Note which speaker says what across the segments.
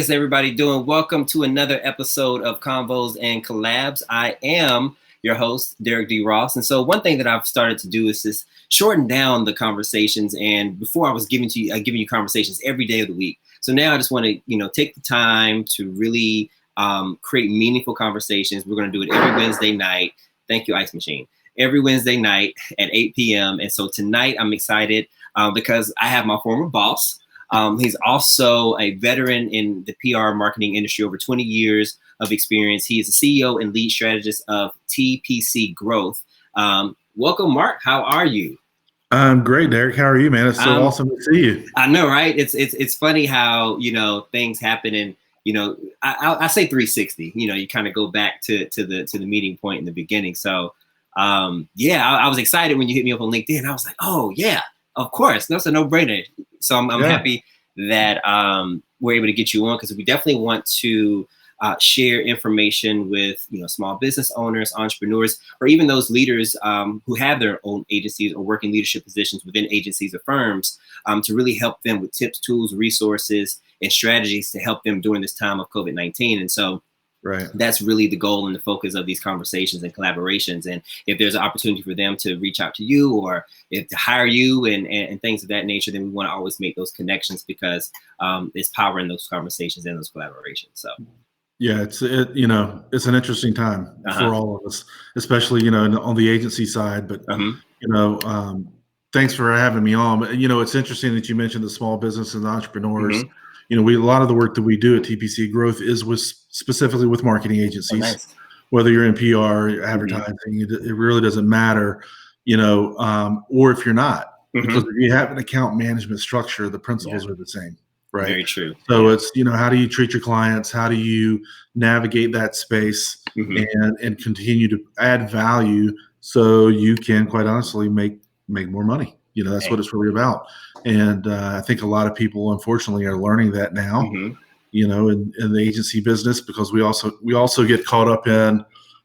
Speaker 1: How's everybody doing? Welcome to another episode of Convos and Collabs. I am your host, Derek D. Ross. And so one thing that I've started to do is just shorten down the conversations. And before I was giving you conversations every day of the week. So now I just want to, take the time to really create meaningful conversations. We're going to do it every Wednesday night. Thank you, Ice Machine. Every Wednesday night at 8 p.m. And so tonight I'm excited because I have my former boss. He's also a veteran in the PR marketing industry, over 20 years of experience. He is the CEO and lead strategist of TPC Growth. Welcome, Mark. How are you?
Speaker 2: I'm great, Derek. How are you, man? It's so awesome to see you.
Speaker 1: I know, right? It's funny how, things happen and, I say 360, you kind of go back to the meeting point in the beginning. So, I was excited when you hit me up on LinkedIn. I was like, oh yeah, of course. That's a no-brainer. So I'm happy that we're able to get you on, because we definitely want to share information with small business owners, entrepreneurs, or even those leaders who have their own agencies or working leadership positions within agencies or firms, to really help them with tips, tools, resources, and strategies to help them during this time of COVID-19. And so that's really the goal and the focus of these conversations and collaborations. And if there's an opportunity for them to reach out to you or if to hire you and things of that nature, then we want to always make those connections, because there's power in those conversations and those collaborations. So.
Speaker 2: Yeah, it's an interesting time for all of us, especially on the agency side. But thanks for having me on. It's interesting that you mentioned the small business and the entrepreneurs. A lot of the work that we do at TPC Growth is specifically with marketing agencies.
Speaker 1: Oh, nice.
Speaker 2: Whether you're in PR, advertising, it really doesn't matter. Or if you're not, because if you have an account management structure, the principles are the same. Right.
Speaker 1: Very true.
Speaker 2: So it's, how do you treat your clients? How do you navigate that space and continue to add value so you can, quite honestly, make more money? That's what it's really about. And I think a lot of people, unfortunately, are learning that now, in the agency business, because we also get caught up in,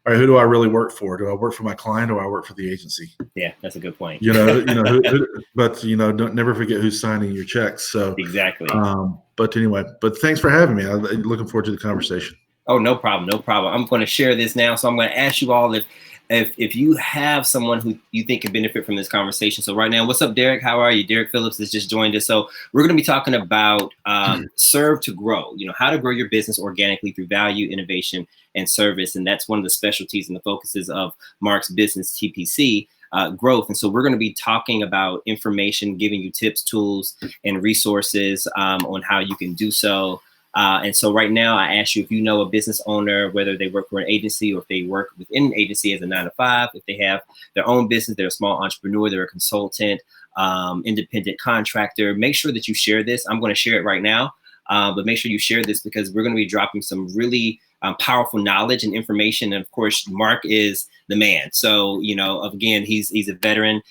Speaker 2: all right, who do I really work for? Do I work for my client or do I work for the agency?
Speaker 1: Yeah, that's a good point.
Speaker 2: But don't never forget who's signing your checks. So
Speaker 1: exactly.
Speaker 2: But anyway, thanks for having me. I'm looking forward to the conversation.
Speaker 1: Oh, no problem. No problem. I'm going to share this now. So I'm going to ask you all if you have someone who you think can benefit from this conversation. So right now, what's up, Derek? How are you? Derek Phillips has just joined us. So we're going to be talking about serve to grow, how to grow your business organically through value, innovation, and service. And that's one of the specialties and the focuses of Mark's business, TPC Growth. And so we're going to be talking about information, giving you tips, tools, and resources on how you can do so. And so right now, I ask you if you know a business owner, whether they work for an agency or if they work within an agency as a 9-to-5, if they have their own business, they're a small entrepreneur, they're a consultant, independent contractor, make sure that you share this. I'm going to share it right now, but make sure you share this, because we're going to be dropping some really powerful knowledge and information. And of course, Mark is the man. So, again, he's a veteran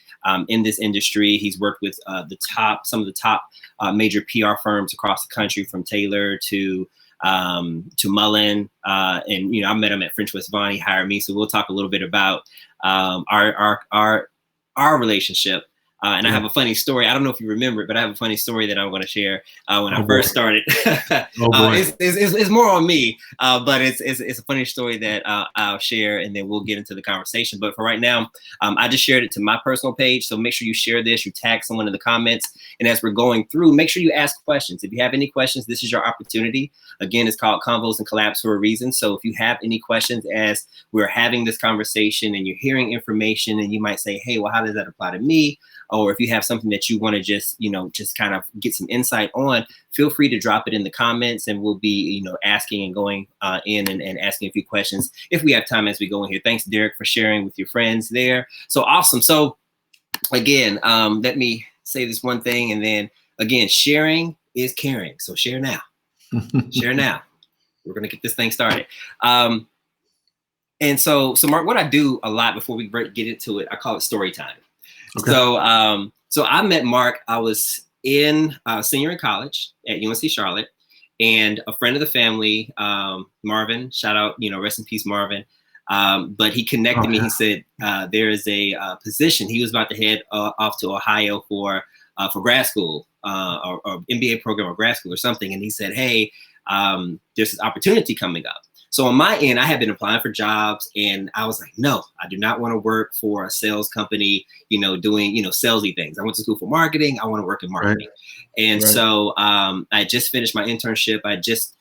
Speaker 1: in this industry. He's worked with some of the top major PR firms across the country, from Taylor to Mullen. And, I met him at French West Vaughn. He hired me. So we'll talk a little bit about our relationship. And I have a funny story. I don't know if you remember it, but I have a funny story that I'm going to share when I first started. It's more on me, but it's a funny story that I'll share, and then we'll get into the conversation. But for right now, I just shared it to my personal page. So make sure you share this, you tag someone in the comments. And as we're going through, make sure you ask questions. If you have any questions, this is your opportunity. Again, it's called Convos and Collabs for a reason. So if you have any questions as we're having this conversation and you're hearing information, and you might say, hey, well, how does that apply to me? Or if you have something that you want to just kind of get some insight on, feel free to drop it in the comments, and we'll be, asking and going in and asking a few questions if we have time as we go in here. Thanks, Derek, for sharing with your friends there. So awesome. So again, let me say this one thing, and then again, sharing is caring. So share now. Share now. We're going to get this thing started. And so Mark, what I do a lot before we get into it, I call it story time. Okay. So I met Mark. I was in senior in college at UNC Charlotte, and a friend of the family, Marvin, shout out, rest in peace, Marvin. But he connected me. He said there is a position. He was about to head off to Ohio for grad school or MBA program or grad school or something. And he said, hey, there's this opportunity coming up. So on my end, I had been applying for jobs, and I was like, no, I do not want to work for a sales company, doing, salesy things. I went to school for marketing. I want to work in marketing. Right. And so I just finished my internship. I just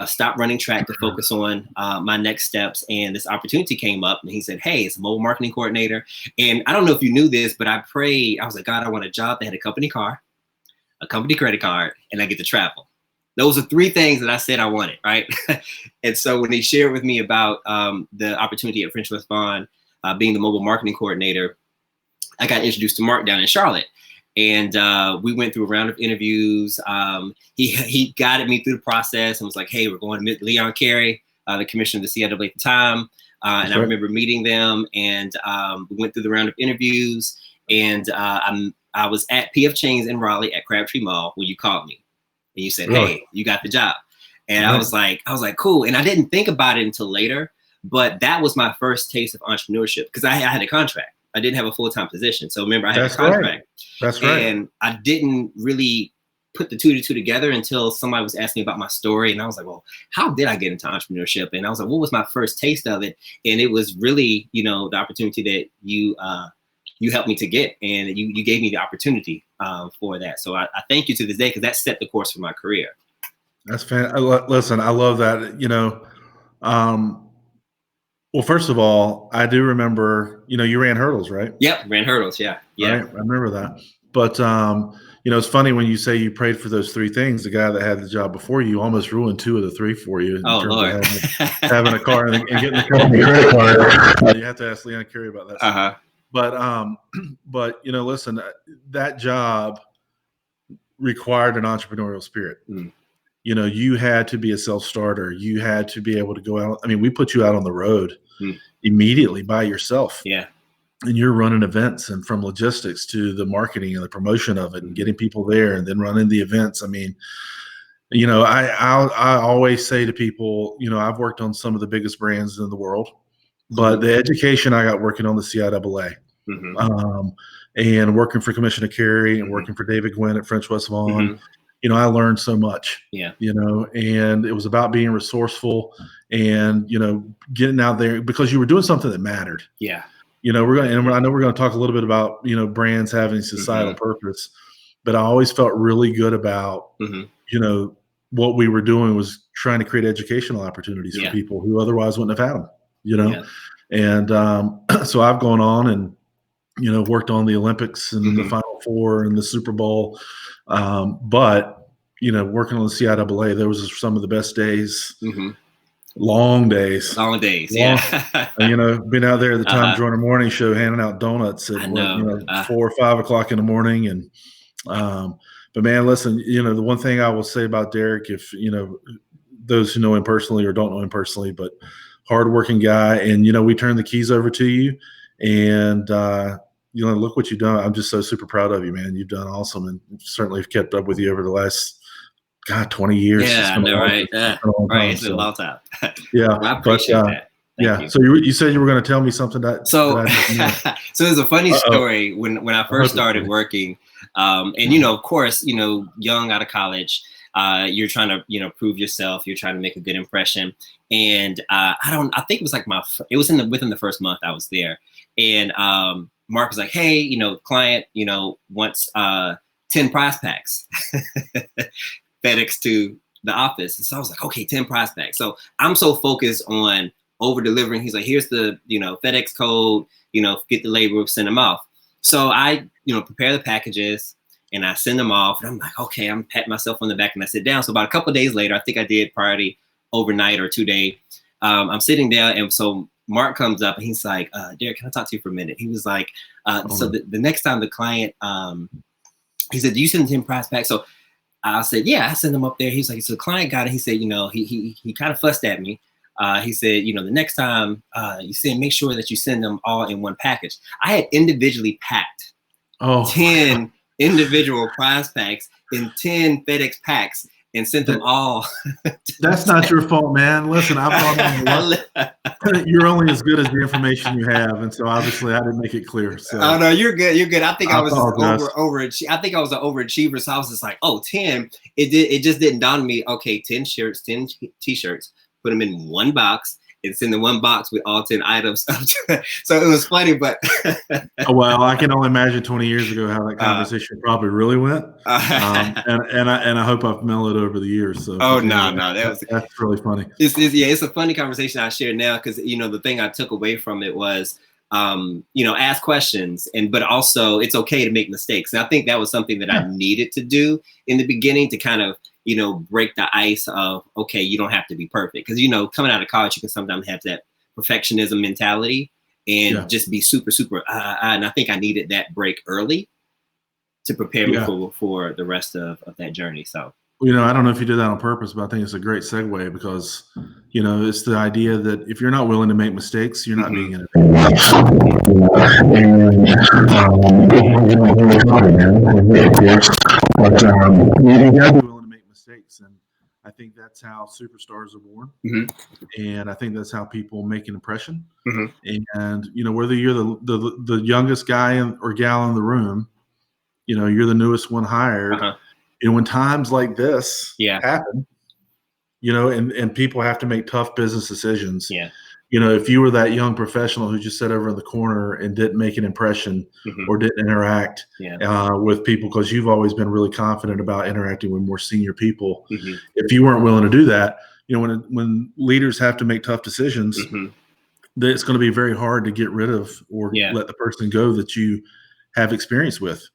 Speaker 1: stopped running track to focus on my next steps. And this opportunity came up, and he said, hey, it's a mobile marketing coordinator. And I don't know if you knew this, but I prayed. I was like, God, I want a job that had a company car, a company credit card, and I get to travel. Those are 3 things that I said I wanted, right? And so when he shared with me about the opportunity at French West Bond, being the mobile marketing coordinator, I got introduced to Mark down in Charlotte. And we went through a round of interviews. He guided me through the process and was like, hey, we're going to meet Leon Carey, the commissioner of the CIAA at the time. And I remember meeting them, and we went through the round of interviews. And I was at PF Chang's in Raleigh at Crabtree Mall when you called me. And you said, hey, you got the job. And I was like, cool. And I didn't think about it until later, but that was my first taste of entrepreneurship, because I had a contract. I didn't have a full-time position. So remember, I had a contract. Right.
Speaker 2: That's right.
Speaker 1: And I didn't really put the 2 to 2 together until somebody was asking me about my story. And I was like, well, how did I get into entrepreneurship? And I was like, what was my first taste of it? And it was really, the opportunity that you helped me to get, and you gave me the opportunity for that. So I thank you to this day, because that set the course for my career.
Speaker 2: That's fantastic. Listen, I love that. Well, first of all, I do remember, you ran hurdles, right?
Speaker 1: Yep, ran hurdles. Yeah.
Speaker 2: Right? I remember that. But, it's funny when you say you prayed for those 3 things. The guy that had the job before you almost ruined 2 of the 3 for you. In terms
Speaker 1: Lord.
Speaker 2: Of having a car and getting the company credit card. You have to ask Leon Carey about that. But listen, that job required an entrepreneurial spirit. You had to be a self-starter. You had to be able to go out. I mean, we put you out on the road immediately by yourself.
Speaker 1: Yeah.
Speaker 2: And you're running events, and from logistics to the marketing and the promotion of it and getting people there and then running the events. I mean, I always say to people, I've worked on some of the biggest brands in the world, but the education I got working on the CIAA, and working for Commissioner Carey and working for David Gwynn at French West Vaughn, I learned so much. Yeah. And it was about being resourceful and, getting out there because you were doing something that mattered.
Speaker 1: Yeah.
Speaker 2: I know we're going to talk a little bit about, brands having societal purpose, but I always felt really good about, what we were doing was trying to create educational opportunities for people who otherwise wouldn't have had them, And so I've gone on and, worked on the Olympics and the Final Four and the Super Bowl. But, working on the CIAA, there was some of the best days. Long days.
Speaker 1: Yeah.
Speaker 2: Been out there at the Tom Joyner Morning Show handing out donuts at 4 or 5 o'clock in the morning. And but man, listen, the one thing I will say about Derek, if those who know him personally or don't know him personally, but hardworking guy, and we turned the keys over to you, and look what you've done. I'm just so super proud of you, man. You've done awesome, and certainly have kept up with you over the last 20 years.
Speaker 1: Yeah, I know, right? Right, it's been a long time.
Speaker 2: Yeah,
Speaker 1: well, I appreciate that.
Speaker 2: Thank you. So you said you were going to tell me something
Speaker 1: so there's a funny story when I first started working, and of course, young out of college, you're trying to prove yourself, you're trying to make a good impression, and I think it was like within the first month I was there, and Mark was like, hey, client wants 10 prize packs. FedEx to the office. And so I was like, okay, 10 prize packs. So I'm so focused on over delivering. He's like, here's the, FedEx code, get the label, send them off. So I, prepare the packages and I send them off. And I'm like, okay, I'm patting myself on the back and I sit down. So about a couple of days later, I think I did priority overnight or 2 day. I'm sitting there. And so Mark comes up and he's like, Derek, can I talk to you for a minute? He was like, so the next time the client, he said, do you send 10 prize packs? So I said, yeah, I sent him up there. He's like, so the client got it. He said, he kind of fussed at me. He said, the next time you send, make sure that you send them all in one package. I had individually packed 10 individual prize packs in 10 FedEx packs and sent them all.
Speaker 2: That's not your fault, man. Listen, you're only as good as the information you have, and so obviously I didn't make it clear. So.
Speaker 1: Oh no, you're good. You're good. I think I was I think I was an overachiever, so I was just like, 10, it just didn't dawn on me. Okay, 10 shirts, 10 t-shirts, put them in one box. It's in the one box with all 10 items. So it was funny, but
Speaker 2: well, I can only imagine 20 years ago how that conversation probably really went. And I hope I've mellowed over the years. So that's really funny.
Speaker 1: It's a funny conversation I share now because the thing I took away from it was ask questions but also it's okay to make mistakes. And I think that was something that I needed to do in the beginning to kind of break the ice of, okay, you don't have to be perfect. Because, coming out of college, you can sometimes have that perfectionism mentality and just be super, super. And I think I needed that break early to prepare me for the rest of that journey. So,
Speaker 2: I don't know if you did that on purpose, but I think it's a great segue because, it's the idea that if you're not willing to make mistakes, you're not being innovative. But you got to be willing to make mistakes, and I think that's how superstars are born. And I think that's how people make an impression. And whether you're the youngest guy or gal in the room, you're the newest one hired. When times like this happen, and people have to make tough business decisions. If you were that young professional who just sat over in the corner and didn't make an impression or didn't interact with people because you've always been really confident about interacting with more senior people, if you weren't willing to do that, when leaders have to make tough decisions, it's going to be very hard to get rid of or let the person go that you have experience with.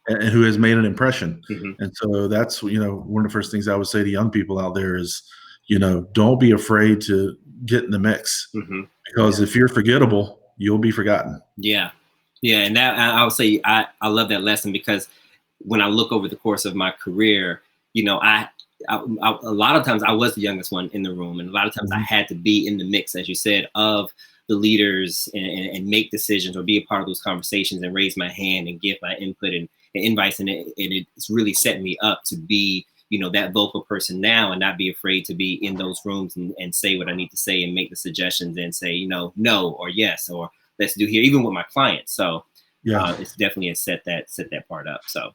Speaker 2: And who has made an impression. And so that's, one of the first things I would say to young people out there is, don't be afraid to get in the mix because if you're forgettable, you'll be forgotten.
Speaker 1: And that I would say, I love that lesson because when I look over the course of my career, I a lot of times I was the youngest one in the room. And a lot of times I had to be in the mix, as you said, of the leaders and make decisions or be a part of those conversations and raise my hand and give my input and advice. And it's really set me up to be, that vocal person now and not be afraid to be in those rooms and say what I need to say and make the suggestions and say, no, or yes, or let's do here, even with my clients. So it's definitely set that part up. So,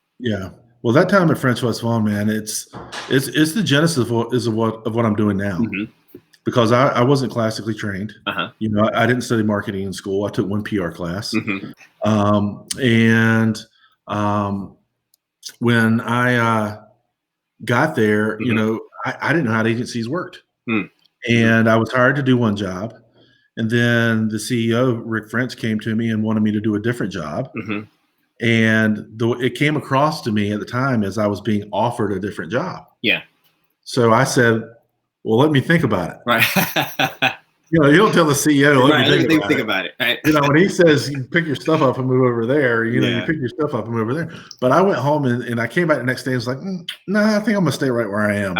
Speaker 2: well, that time at French West Vaughn, man, it's the genesis of what I'm doing now. Because I wasn't classically trained. I didn't study marketing in school. I took one PR class. When I got there, I didn't know how agencies worked. And I was hired to do one job. And then the CEO, Rick French, came to me and wanted me to do a different job. And it came across to me at the time as I was being offered a different job. So I said, well, let me think about it. You don't tell the CEO, let me think about it. Right? When he says you pick your stuff up and move over there, you pick your stuff up and move over there. But I went home and I came back the next day and was like, no, I think I'm gonna stay right where I am.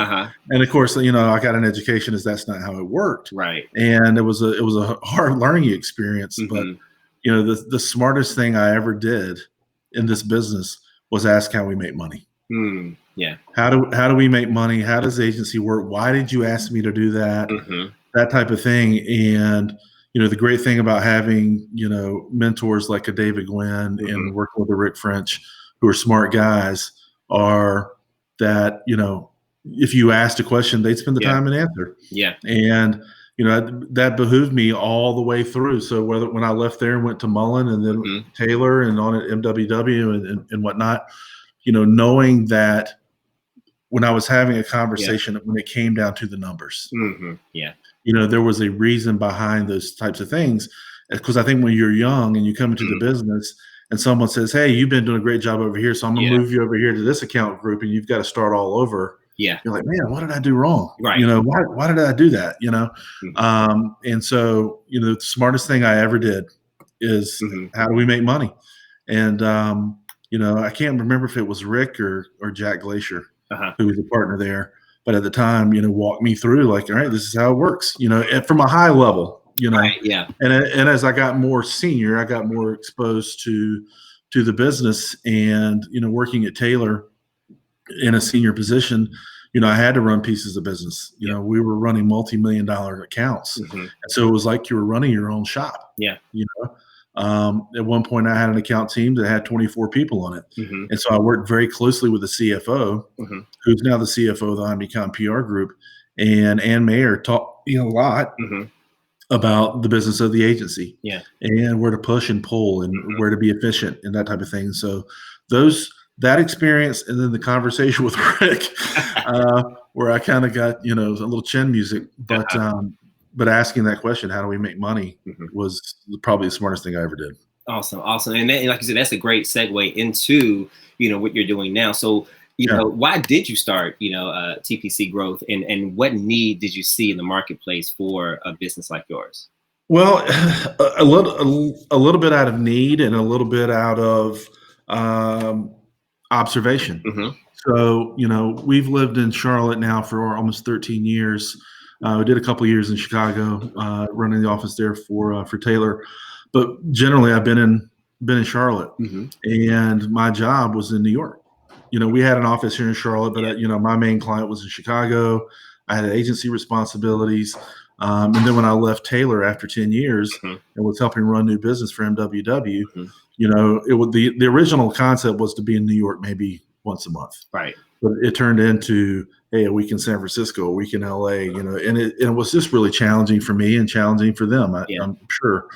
Speaker 2: And of course, I got an education as that's not how it worked. And it was a hard learning experience. But the smartest thing I ever did in this business was ask how we make money. How do we make money? How does agency work? Why did you ask me to do that? That type of thing. And, the great thing about having, mentors like a David Gwynn and working with a Rick French, who are smart guys, are that, if you asked a question, they'd spend the time and answer. And, that behooved me all the way through. So when I left there and went to Mullen and then Taylor and on at MWW and whatnot, knowing that when I was having a conversation, when it came down to the numbers, there was a reason behind those types of things. Because I think when you're young and you come into the business and someone says, hey, you've been doing a great job over here, so I'm going to move you over here to this account group and you've got to start all over. You're like, man, what did I do wrong? Why did I do that? And so, the smartest thing I ever did is how do we make money? And, I can't remember if it was Rick or Jack Glacier, who was a partner there. But at the time, walked me through like, all right, this is how it works, and from a high level, and as I got more senior, I got more exposed to the business and, working at Taylor in a senior position, I had to run pieces of business. We were running multi-million-dollar accounts. And so it was like you were running your own shop. At one point, I had an account team that had 24 people on it. And so I worked very closely with the CFO, who's now the CFO of the Omnicom PR group. And Ann Mayer taught me a lot about the business of the agency and where to push and pull and where to be efficient and that type of thing. So that experience, and then the conversation with Rick, where I kind of got, a little chin music, but asking that question, how do we make money, was probably the smartest thing I ever did.
Speaker 1: Awesome. And that, like you said, that's a great segue into, what you're doing now. So, why did you start, TPC Growth, and what need did you see in the marketplace for a business like yours?
Speaker 2: Well, a little bit out of need and a little bit out of observation. So, we've lived in Charlotte now for almost 13 years. We did a couple of years in Chicago, running the office there for Taylor, but generally I've been in Charlotte, and my job was in New York. We had an office here in Charlotte, but my main client was in Chicago. I had agency responsibilities. And then when I left Taylor after 10 years and was helping run new business for MWW, the original concept was to be in New York maybe once a month.
Speaker 1: Right.
Speaker 2: But it turned into, hey, a week in San Francisco, a week in LA, and it was just really challenging for me and challenging for them, I'm sure.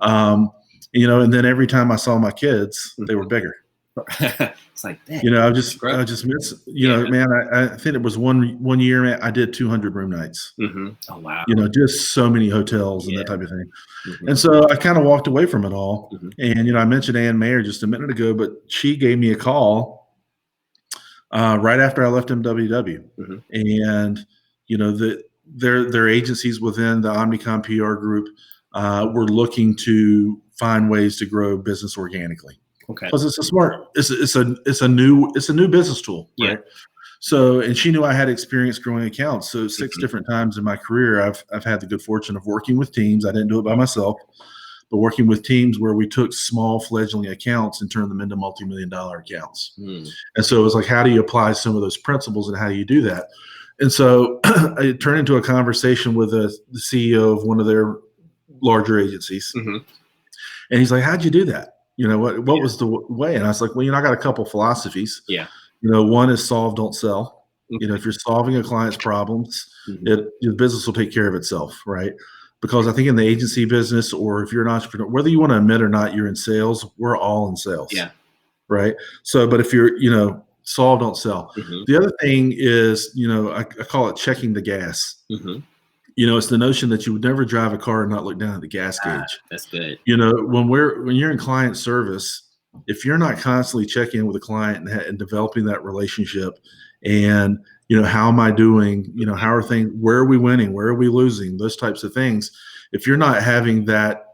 Speaker 2: And then every time I saw my kids, they were bigger.
Speaker 1: It's like that.
Speaker 2: I just miss, man, I think it was one year, man, I did 200 room nights.
Speaker 1: Oh, wow.
Speaker 2: Just so many hotels and that type of thing. And so I kind of walked away from it all. And, I mentioned Ann Mayer just a minute ago, but she gave me a call right after I left MWW. And, their agencies within the Omnicom PR group were looking to find ways to grow business organically.
Speaker 1: Okay.
Speaker 2: Because it's a new business tool. Right? So, and she knew I had experience growing accounts. So 6 different times in my career, I've had the good fortune of working with teams. I didn't do it by myself, but working with teams where we took small fledgling accounts and turned them into multi-million-dollar accounts. And so it was like, how do you apply some of those principles and how do you do that? And so it turned into a conversation with the CEO of one of their larger agencies. And he's like, how'd you do that? What was the way? And I was like, well, I got a couple philosophies. One is solve, don't sell. If you're solving a client's problems, your business will take care of itself, right? Because I think in the agency business, or if you're an entrepreneur, whether you want to admit or not, you're in sales. We're all in sales. Right. So, but if you're, solve, don't sell. The other thing is, I call it checking the gas. It's the notion that you would never drive a car and not look down at the gas gauge.
Speaker 1: That's good.
Speaker 2: When you're in client service, if you're not constantly checking in with a client and developing that relationship, and how am I doing? How are things? Where are we winning? Where are we losing? Those types of things. If you're not having that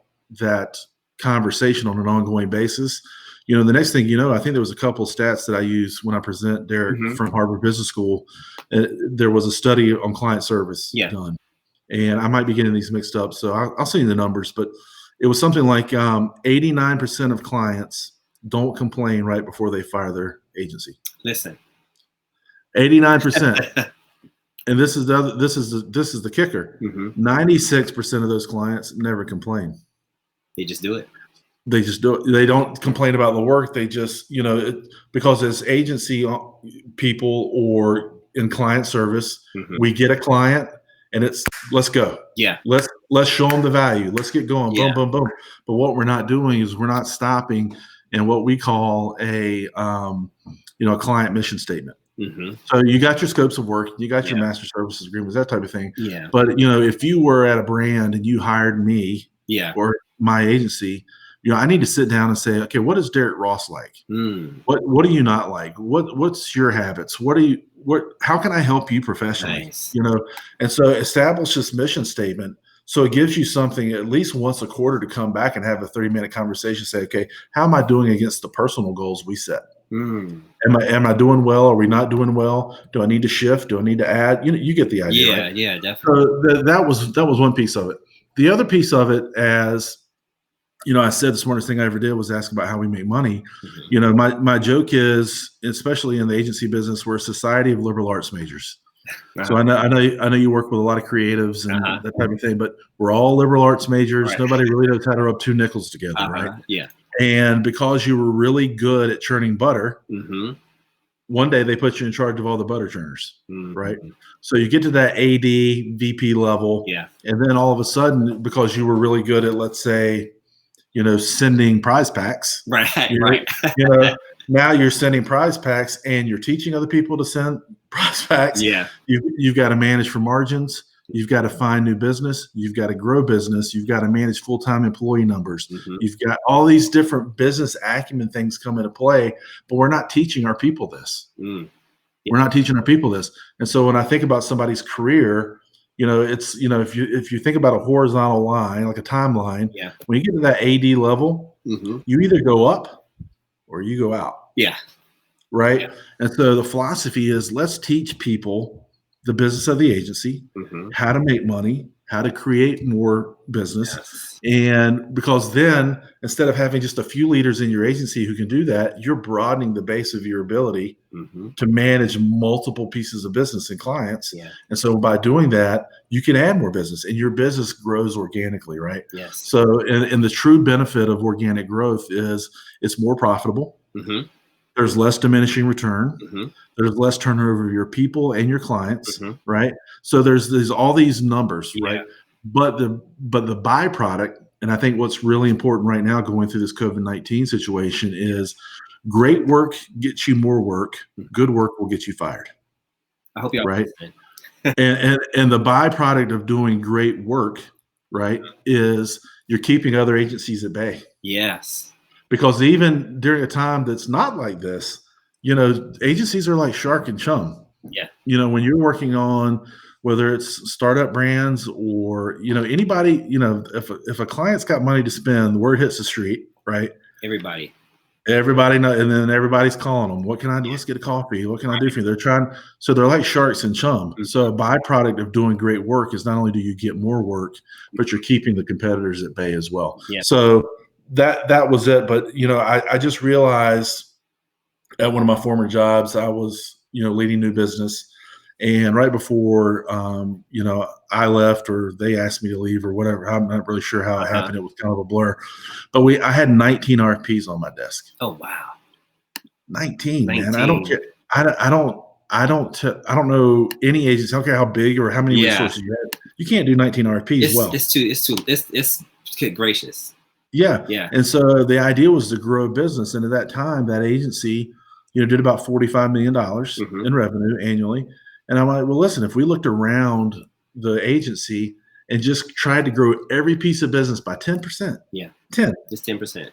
Speaker 2: conversation on an ongoing basis, the next thing I think there was a couple of stats that I use when I present, Derek, from Harvard Business School. There was a study on client service done. And I might be getting these mixed up, so I'll send you the numbers. But it was something like 89% of clients don't complain right before they fire their agency.
Speaker 1: Listen,
Speaker 2: 89%, and this is the kicker. 96% of those clients never complain.
Speaker 1: They just do it.
Speaker 2: They just do it. They don't complain about the work. They just because as agency people or in client service, we get a client. And it's let's go. Let's show them the value. Let's get going. Boom, boom, boom. But what we're not doing is we're not stopping in what we call a client mission statement. So you got your scopes of work, you got your master services agreements, that type of thing. But if you were at a brand and you hired me or my agency, I need to sit down and say, okay, what is Derek Ross like? What do you not like? What's your habits? How can I help you professionally?
Speaker 1: Nice.
Speaker 2: And so establish this mission statement. So it gives you something at least once a quarter to come back and have a 30-minute conversation. Say, okay, how am I doing against the personal goals we set? Am I doing well? Are we not doing well? Do I need to shift? Do I need to add? You get the idea. Right?
Speaker 1: Yeah, definitely.
Speaker 2: So that was one piece of it. The other piece of it, as I said, the smartest thing I ever did was ask about how we make money. My joke is, especially in the agency business, we're a society of liberal arts majors. So I know you work with a lot of creatives and that type of thing, but we're all liberal arts majors.
Speaker 1: Right.
Speaker 2: Nobody really knows how to rub two nickels together, right?
Speaker 1: Yeah.
Speaker 2: And because you were really good at churning butter,
Speaker 1: Mm-hmm.
Speaker 2: one day they put you in charge of all the butter churners,
Speaker 1: Mm-hmm.
Speaker 2: right? So you get to that AD, VP level, and then all of a sudden, because you were really good at, let's say, sending prize packs,
Speaker 1: right?
Speaker 2: Now you're sending prize packs and you're teaching other people to send prize packs.
Speaker 1: Yeah.
Speaker 2: You've got to manage for margins. You've got to find new business. You've got to grow business. You've got to manage full-time employee numbers.
Speaker 1: Mm-hmm.
Speaker 2: You've got all these different business acumen things come into play, but we're not teaching our people this.
Speaker 1: Yeah.
Speaker 2: We're not teaching our people this. And so when I think about somebody's career, it's, if you think about a horizontal line, like a timeline, when you get to that AD level, you either go up or you go out.
Speaker 1: Yeah.
Speaker 2: Right.
Speaker 1: Yeah.
Speaker 2: And so the philosophy is, let's teach people the business of the agency, how to make money, how to create more business.
Speaker 1: Yes.
Speaker 2: And because then, instead of having just a few leaders in your agency who can do that, you're broadening the base of your ability to manage multiple pieces of business and clients.
Speaker 1: Yeah.
Speaker 2: And so by doing that, you can add more business and your business grows organically, right?
Speaker 1: Yes.
Speaker 2: So, and the true benefit of organic growth is it's more profitable. There's less diminishing return. There's less turnover of your people and your clients, right? So there's all these numbers, right? But the byproduct, and I think what's really important right now going through this COVID-19 situation is great work gets you more work. Good work will get you fired.
Speaker 1: I hope you
Speaker 2: right. and the byproduct of doing great work, right, is you're keeping other agencies at bay.
Speaker 1: Yes.
Speaker 2: Because even during a time that's not like this, agencies are like shark and chum.
Speaker 1: Yeah.
Speaker 2: When you're working on, whether it's startup brands or, anybody, if a client's got money to spend, the word hits the street, right?
Speaker 1: Everybody
Speaker 2: know, and then everybody's calling them. What can I do? Let's get a coffee. What can I do for you? So they're like sharks and chum. So a byproduct of doing great work is not only do you get more work, but you're keeping the competitors at bay as well.
Speaker 1: Yeah.
Speaker 2: So that was it. But, I just realized at one of my former jobs, I was, leading new business. And right before, I left or they asked me to leave or whatever, I'm not really sure how it happened. It was kind of a blur, but I had 19 RFPs on my desk.
Speaker 1: Oh, wow.
Speaker 2: 19, man. I don't get, I don't know any agency. I don't care how big or how many resources you have. You can't do 19 RFPs.
Speaker 1: It's good gracious.
Speaker 2: Yeah. Yeah. And so the idea was to grow a business. And at that time, that agency, did about $45 million in revenue annually. And I'm like, well, listen, if we looked around the agency and just tried to grow every piece of business by 10%.
Speaker 1: Yeah.
Speaker 2: 10.
Speaker 1: Just 10%.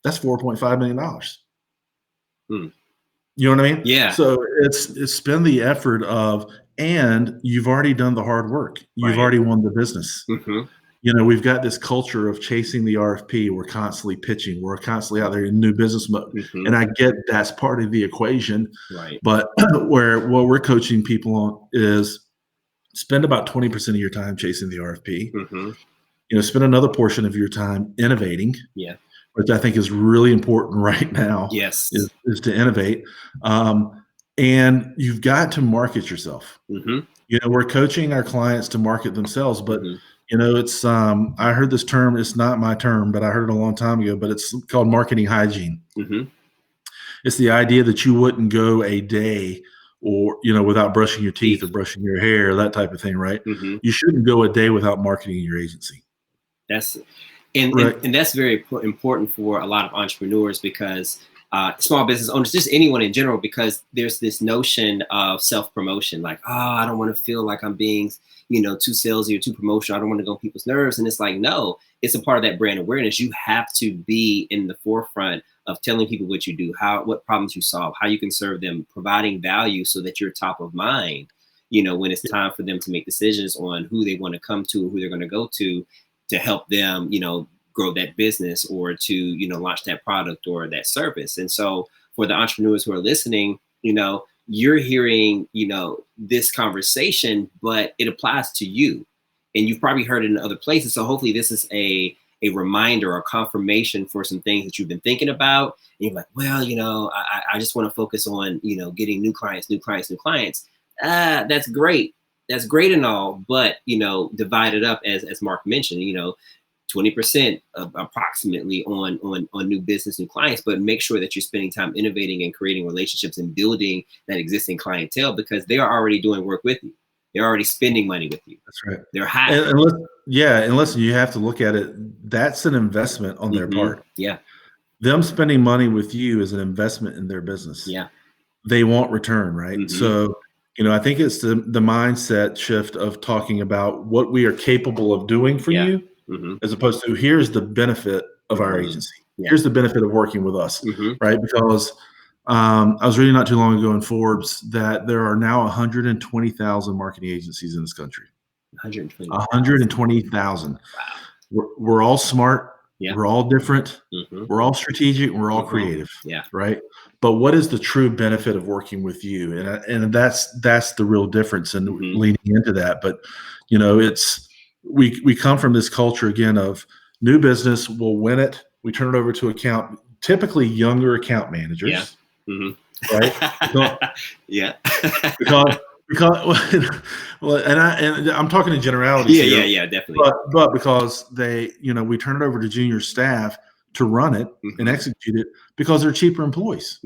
Speaker 2: That's $4.5 million. You know what I mean?
Speaker 1: Yeah.
Speaker 2: So it's spend the effort of, and you've already done the hard work. You've already won the business. We've got this culture of chasing the RFP. We're constantly pitching. We're constantly out there in new business mode. And I get that's part of the equation.
Speaker 1: Right.
Speaker 2: But what we're coaching people on is spend about 20% of your time chasing the RFP. Spend another portion of your time innovating. Yeah. Which I think is really important right now.
Speaker 1: Yes.
Speaker 2: Is to innovate. And you've got to market yourself. We're coaching our clients to market themselves, but it's I heard this term, it's not my term, but I heard it a long time ago, but it's called marketing hygiene. It's the idea that you wouldn't go a day or, without brushing your teeth or brushing your hair, that type of thing, right? You shouldn't go a day without marketing your agency.
Speaker 1: And that's very important for a lot of entrepreneurs because small business owners, just anyone in general, because there's this notion of self-promotion, like, I don't want to feel like I'm being, too salesy or too promotional. I don't want to go on people's nerves. And it's like, no, it's a part of that brand awareness. You have to be in the forefront of telling people what you do, what problems you solve, how you can serve them, providing value so that you're top of mind, when it's time for them to make decisions on who they want to come to, who they're going to go to help them, grow that business or to, launch that product or that service. And so for the entrepreneurs who are listening, you're hearing, this conversation, but it applies to you and you've probably heard it in other places. So hopefully this is a reminder or confirmation for some things that you've been thinking about. And you're like, well, I just want to focus on, getting new clients. That's great. That's great and all, but divide it up as Mark mentioned, 20% approximately on new business, new clients, but make sure that you're spending time innovating and creating relationships and building that existing clientele, because they are already doing work with you. They're already spending money with you.
Speaker 2: That's right.
Speaker 1: They're high.
Speaker 2: And listen, you have to look at it. That's an investment on their part.
Speaker 1: Yeah.
Speaker 2: Them spending money with you is an investment in their business.
Speaker 1: Yeah.
Speaker 2: They want return, right? So, I think it's the mindset shift of talking about what we are capable of doing for you, as opposed to here's the benefit of our agency. Yeah. Here's the benefit of working with us, right? Because I was reading not too long ago in Forbes that there are now 120,000 marketing agencies in this country. 120,000. Wow. We're all smart. Yeah. We're all different. We're all strategic. We're all creative. Yeah. Right. But what is the true benefit of working with you? And that's the real difference in leaning into that. But it's we come from this culture again of new business. We'll win it. We turn it over to typically younger account managers. Yeah. Right.
Speaker 1: Yeah.
Speaker 2: because and I'm talking in generalities.
Speaker 1: Yeah, definitely.
Speaker 2: But because we turn it over to junior staff to run it and execute it because they're cheaper employees.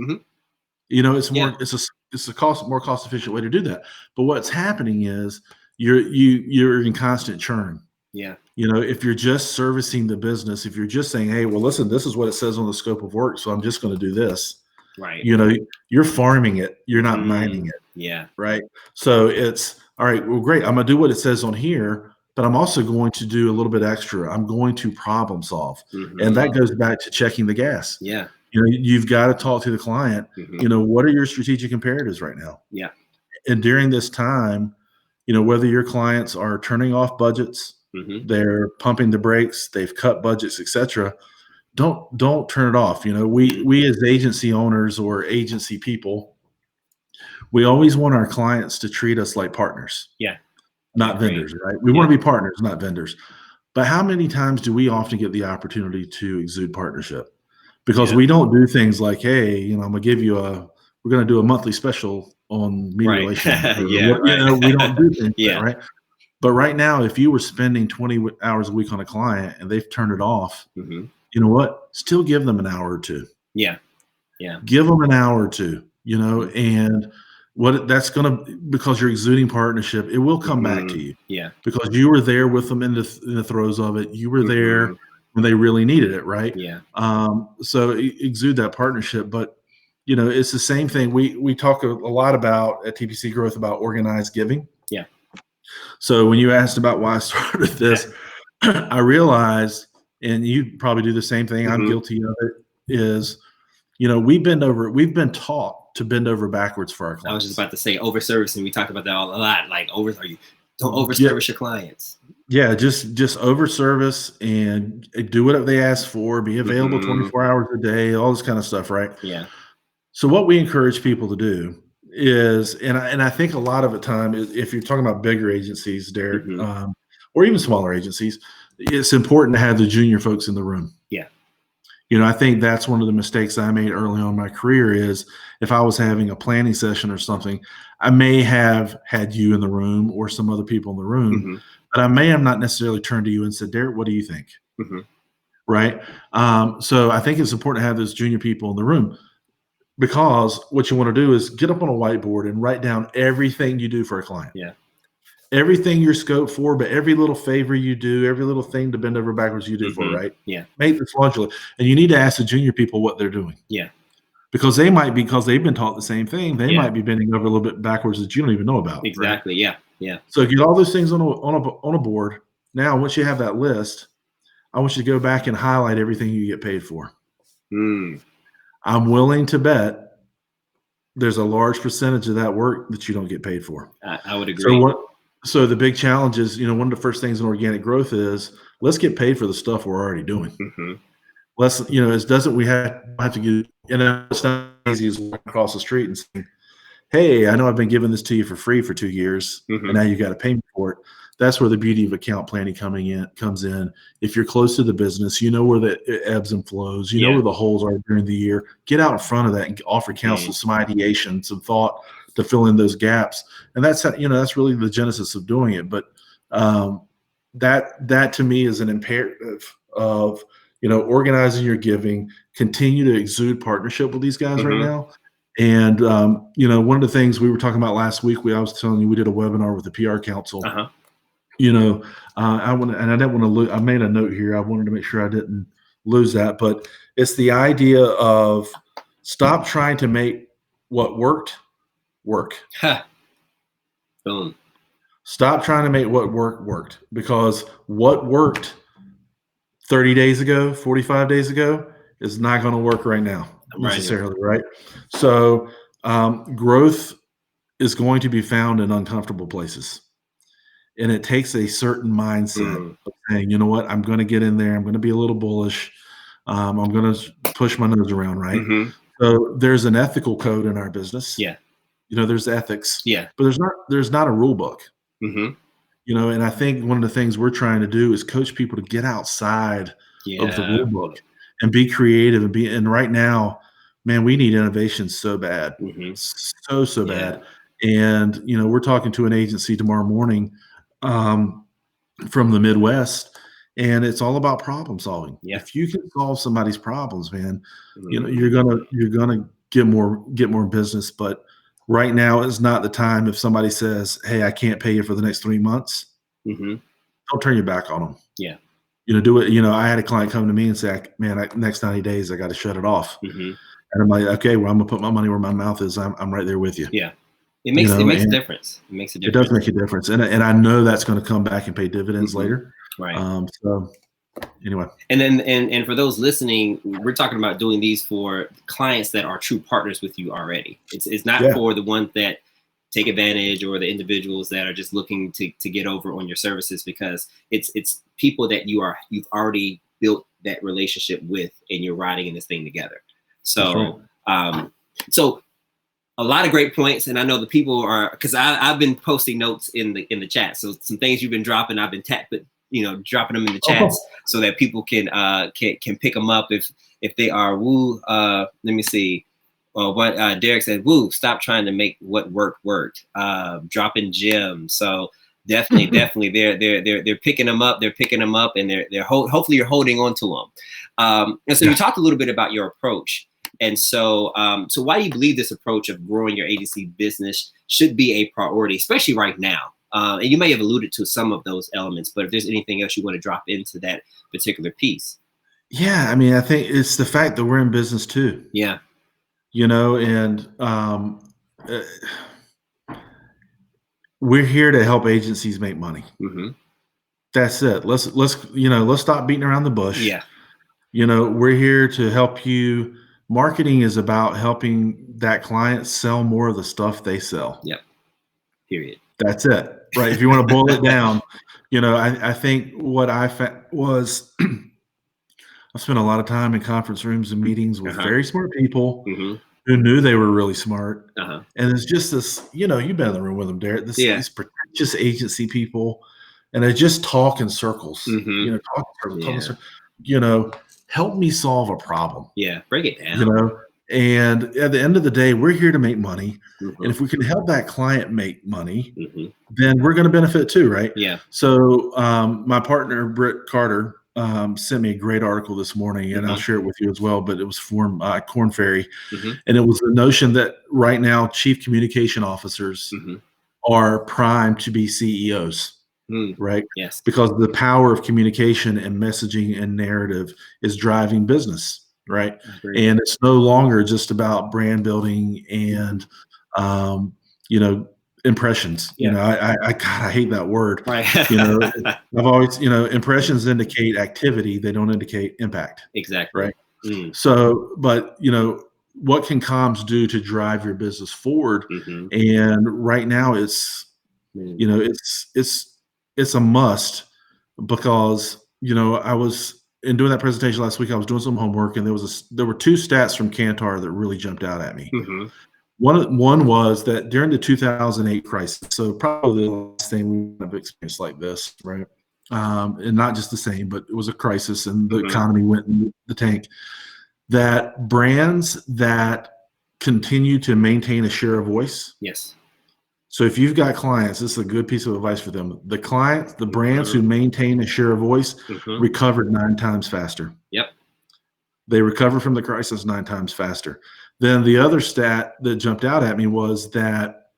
Speaker 2: It's more it's a more cost efficient way to do that. But what's happening is you're in constant churn.
Speaker 1: Yeah.
Speaker 2: If you're just servicing the business, if you're just saying, hey, well, listen, this is what it says on the scope of work, so I'm just going to do this.
Speaker 1: Right.
Speaker 2: You're farming it. You're not mining it.
Speaker 1: Yeah.
Speaker 2: Right. So it's all right. Well, great. I'm going to do what it says on here, but I'm also going to do a little bit extra. I'm going to problem solve. And that goes back to checking the gas.
Speaker 1: Yeah.
Speaker 2: You've got to talk to the client. What are your strategic imperatives right now?
Speaker 1: Yeah.
Speaker 2: And during this time, whether your clients are turning off budgets, they're pumping the brakes, they've cut budgets, etc. Don't turn it off. We as agency owners or agency people, we always want our clients to treat us like partners.
Speaker 1: Yeah.
Speaker 2: Not vendors, right? We want to be partners, not vendors. But how many times do we often get the opportunity to exude partnership? Because we don't do things like, hey, I'm going to give you we're going to do a monthly special on media relations.
Speaker 1: We
Speaker 2: don't do things like that, right? But right now, if you were spending 20 hours a week on a client and they've turned it off, you know what? Still give them an hour or two.
Speaker 1: Yeah. Yeah.
Speaker 2: Give them an hour or two, and what that's going to, because you're exuding partnership, it will come back to you.
Speaker 1: Yeah.
Speaker 2: Because you were there with them in the throes of it. You were there when they really needed it. Right.
Speaker 1: Yeah.
Speaker 2: So exude that partnership, but it's the same thing. We talk a lot about at TPC Growth about organized giving. Yeah. So when you asked about why I started this, I realized, and you probably do the same thing, I'm guilty of it, is, we've been taught to bend over backwards for our clients.
Speaker 1: I was just about to say over-servicing. We talked about that a lot. Like don't over-service your clients.
Speaker 2: Yeah, just over-service and do what they ask for, be available 24 hours a day, all this kind of stuff, right?
Speaker 1: Yeah.
Speaker 2: So what we encourage people to do is, and I think a lot of the time, if you're talking about bigger agencies, Derek, or even smaller agencies, it's important to have the junior folks in the room.
Speaker 1: Yeah.
Speaker 2: I think that's one of the mistakes I made early on in my career is if I was having a planning session or something, I may have had you in the room or some other people in the room, but I may have not necessarily turned to you and said, Derek, what do you think? Right. So I think it's important to have those junior people in the room, because what you want to do is get up on a whiteboard and write down everything you do for a client.
Speaker 1: Yeah.
Speaker 2: Everything you're scoped for, but every little favor you do, every little thing to bend over backwards you do for, right?
Speaker 1: Yeah.
Speaker 2: Make this launch. And you need to ask the junior people what they're doing.
Speaker 1: Yeah.
Speaker 2: Because because they've been taught the same thing, they might be bending over a little bit backwards that you don't even know about.
Speaker 1: Exactly. Right? Yeah. Yeah.
Speaker 2: So get all those things on a board. Now, once you have that list, I want you to go back and highlight everything you get paid for. I'm willing to bet there's a large percentage of that work that you don't get paid for.
Speaker 1: I would agree.
Speaker 2: So the big challenge is, one of the first things in organic growth is let's get paid for the stuff we're already doing. Let's, we have to get, it's not easy as walking across the street and saying, hey, I know I've been giving this to you for free for 2 years, and now you got to pay me for it. That's where the beauty of account planning comes in. If you're close to the business, you know where the ebbs and flows, you know where the holes are during the year. Get out in front of that and offer counsel, some ideation, some thought to fill in those gaps. And that's that's really the genesis of doing it. But that to me is an imperative of organizing your giving, continue to exude partnership with these guys right now. And one of the things we were talking about last week, I was telling you we did a webinar with the PR Council. I didn't want to lose. I made a note here. I wanted to make sure I didn't lose that, but it's the idea of stop trying to make what worked work.
Speaker 1: Boom.
Speaker 2: Stop trying to make what worked, because what worked 30 days ago, 45 days ago is not going to work right now necessarily, right? So growth is going to be found in uncomfortable places. And it takes a certain mindset of saying, you know what, I'm going to get in there. I'm going to be a little bullish. I'm going to push my nose around, right? So there's an ethical code in our business.
Speaker 1: Yeah.
Speaker 2: There's ethics.
Speaker 1: Yeah.
Speaker 2: But there's not a rule book. And I think one of the things we're trying to do is coach people to get outside of the rule book and be creative and right now, man, we need innovation so bad. So bad. And, we're talking to an agency tomorrow morning from the Midwest, and it's all about problem solving. If you can solve somebody's problems, man, you're gonna get more business. But right now is not the time. If somebody says, "Hey, I can't pay you for the next 3 months," don't turn your back on them.
Speaker 1: Yeah.
Speaker 2: Do it. I had a client come to me and say, "Man, next 90 days, I got to shut it off." And I'm like, "Okay, well, I'm gonna put my money where my mouth is. I'm right there with you."
Speaker 1: Yeah. It makes a difference. It makes a difference.
Speaker 2: It does make a difference, and I know that's going to come back and pay dividends later.
Speaker 1: Right.
Speaker 2: So anyway,
Speaker 1: and then and for those listening, we're talking about doing these for clients that are true partners with you already. It's not for the ones that take advantage or the individuals that are just looking to get over on your services, because it's people that you've already built that relationship with, and you're riding in this thing together. So so a lot of great points, and I know the people are, because I've been posting notes in the chat. So some things you've been dropping, I've been dropping them in the chats so that people can pick them up if they are woo. Let me see. What Derek said, woo, stop trying to make what worked. Dropping gems. So definitely they're picking them up. They're picking them up, and hopefully you're holding on to them. And so you talked a little bit about your approach. And so, so why do you believe this approach of growing your agency business should be a priority, especially right now? And you may have alluded to some of those elements, but if there's anything else you want to drop into that particular piece.
Speaker 2: Yeah, I mean, I think it's the fact that we're in business too.
Speaker 1: Yeah.
Speaker 2: And we're here to help agencies make money. That's it. Let's stop beating around the bush.
Speaker 1: Yeah.
Speaker 2: We're here to help you. Marketing is about helping that client sell more of the stuff they sell.
Speaker 1: Yep. Period.
Speaker 2: That's it. Right. If you want to boil it down, I think what I found was I spent a lot of time in conference rooms and meetings with very smart people who knew they were really smart. And it's just this, you've been in the room with them, Derek, these pretentious agency people, and they just talk in circles, talk in circles, help me solve a problem.
Speaker 1: Yeah, break it down.
Speaker 2: And at the end of the day, we're here to make money. And if we can help that client make money, then we're going to benefit too, right?
Speaker 1: Yeah.
Speaker 2: So my partner, Britt Carter, sent me a great article this morning, and I'll share it with you as well, but it was from Korn Ferry. And it was the notion that right now, chief communication officers are primed to be CEOs. Right?
Speaker 1: Yes.
Speaker 2: Because the power of communication and messaging and narrative is driving business, right? And it's no longer just about brand building and, impressions. I hate that word.
Speaker 1: Right.
Speaker 2: I've always, impressions indicate activity. They don't indicate impact.
Speaker 1: Exactly.
Speaker 2: Right. So, but, what can comms do to drive your business forward? And right now it's, it's a must, because I was in doing that presentation last week. I was doing some homework, and there were two stats from Kantar that really jumped out at me. One was that during the 2008 crisis, so probably the last thing we've experienced like this, right? And not just the same, but it was a crisis, and the economy went in the tank. That brands that continue to maintain a share of voice.
Speaker 1: Yes.
Speaker 2: So if you've got clients, this is a good piece of advice for them. The brands who maintain a share of voice recovered 9 times faster.
Speaker 1: Yep.
Speaker 2: They recovered from the crisis 9 times faster. Then the other stat that jumped out at me was that,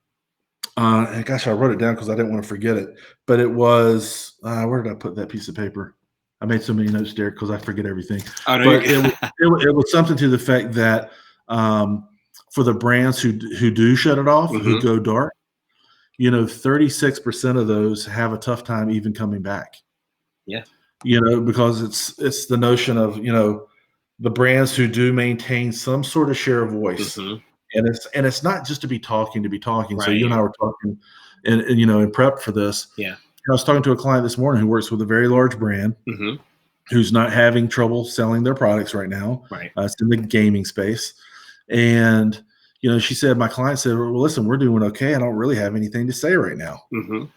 Speaker 2: and gosh, I wrote it down because I didn't want to forget it, but it was, where did I put that piece of paper? I made so many notes, Derek, because I forget everything.
Speaker 1: Oh, no,
Speaker 2: but it was something to the fact that for the brands who do shut it off, who go dark, 36% of those have a tough time even coming back.
Speaker 1: Yeah.
Speaker 2: Because it's the notion of, the brands who do maintain some sort of share of voice. And it's not just to be talking.
Speaker 1: Right.
Speaker 2: So you and I were talking and in prep for this.
Speaker 1: Yeah.
Speaker 2: I was talking to a client this morning who works with a very large brand who's not having trouble selling their products right now.
Speaker 1: Right.
Speaker 2: It's in the gaming space. And she said, my client said, well, listen, we're doing okay. I don't really have anything to say right now. And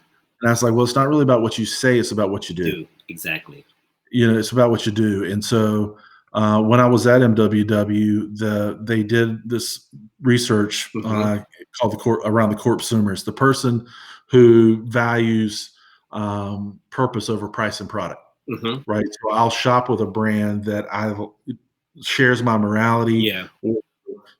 Speaker 2: I was like, well, it's not really about what you say. It's about what you do.
Speaker 1: Exactly.
Speaker 2: It's about what you do. And so when I was at MWW, they did this research called around the corpsumers, the person who values purpose over price and product. Right. So I'll shop with a brand that shares my morality, or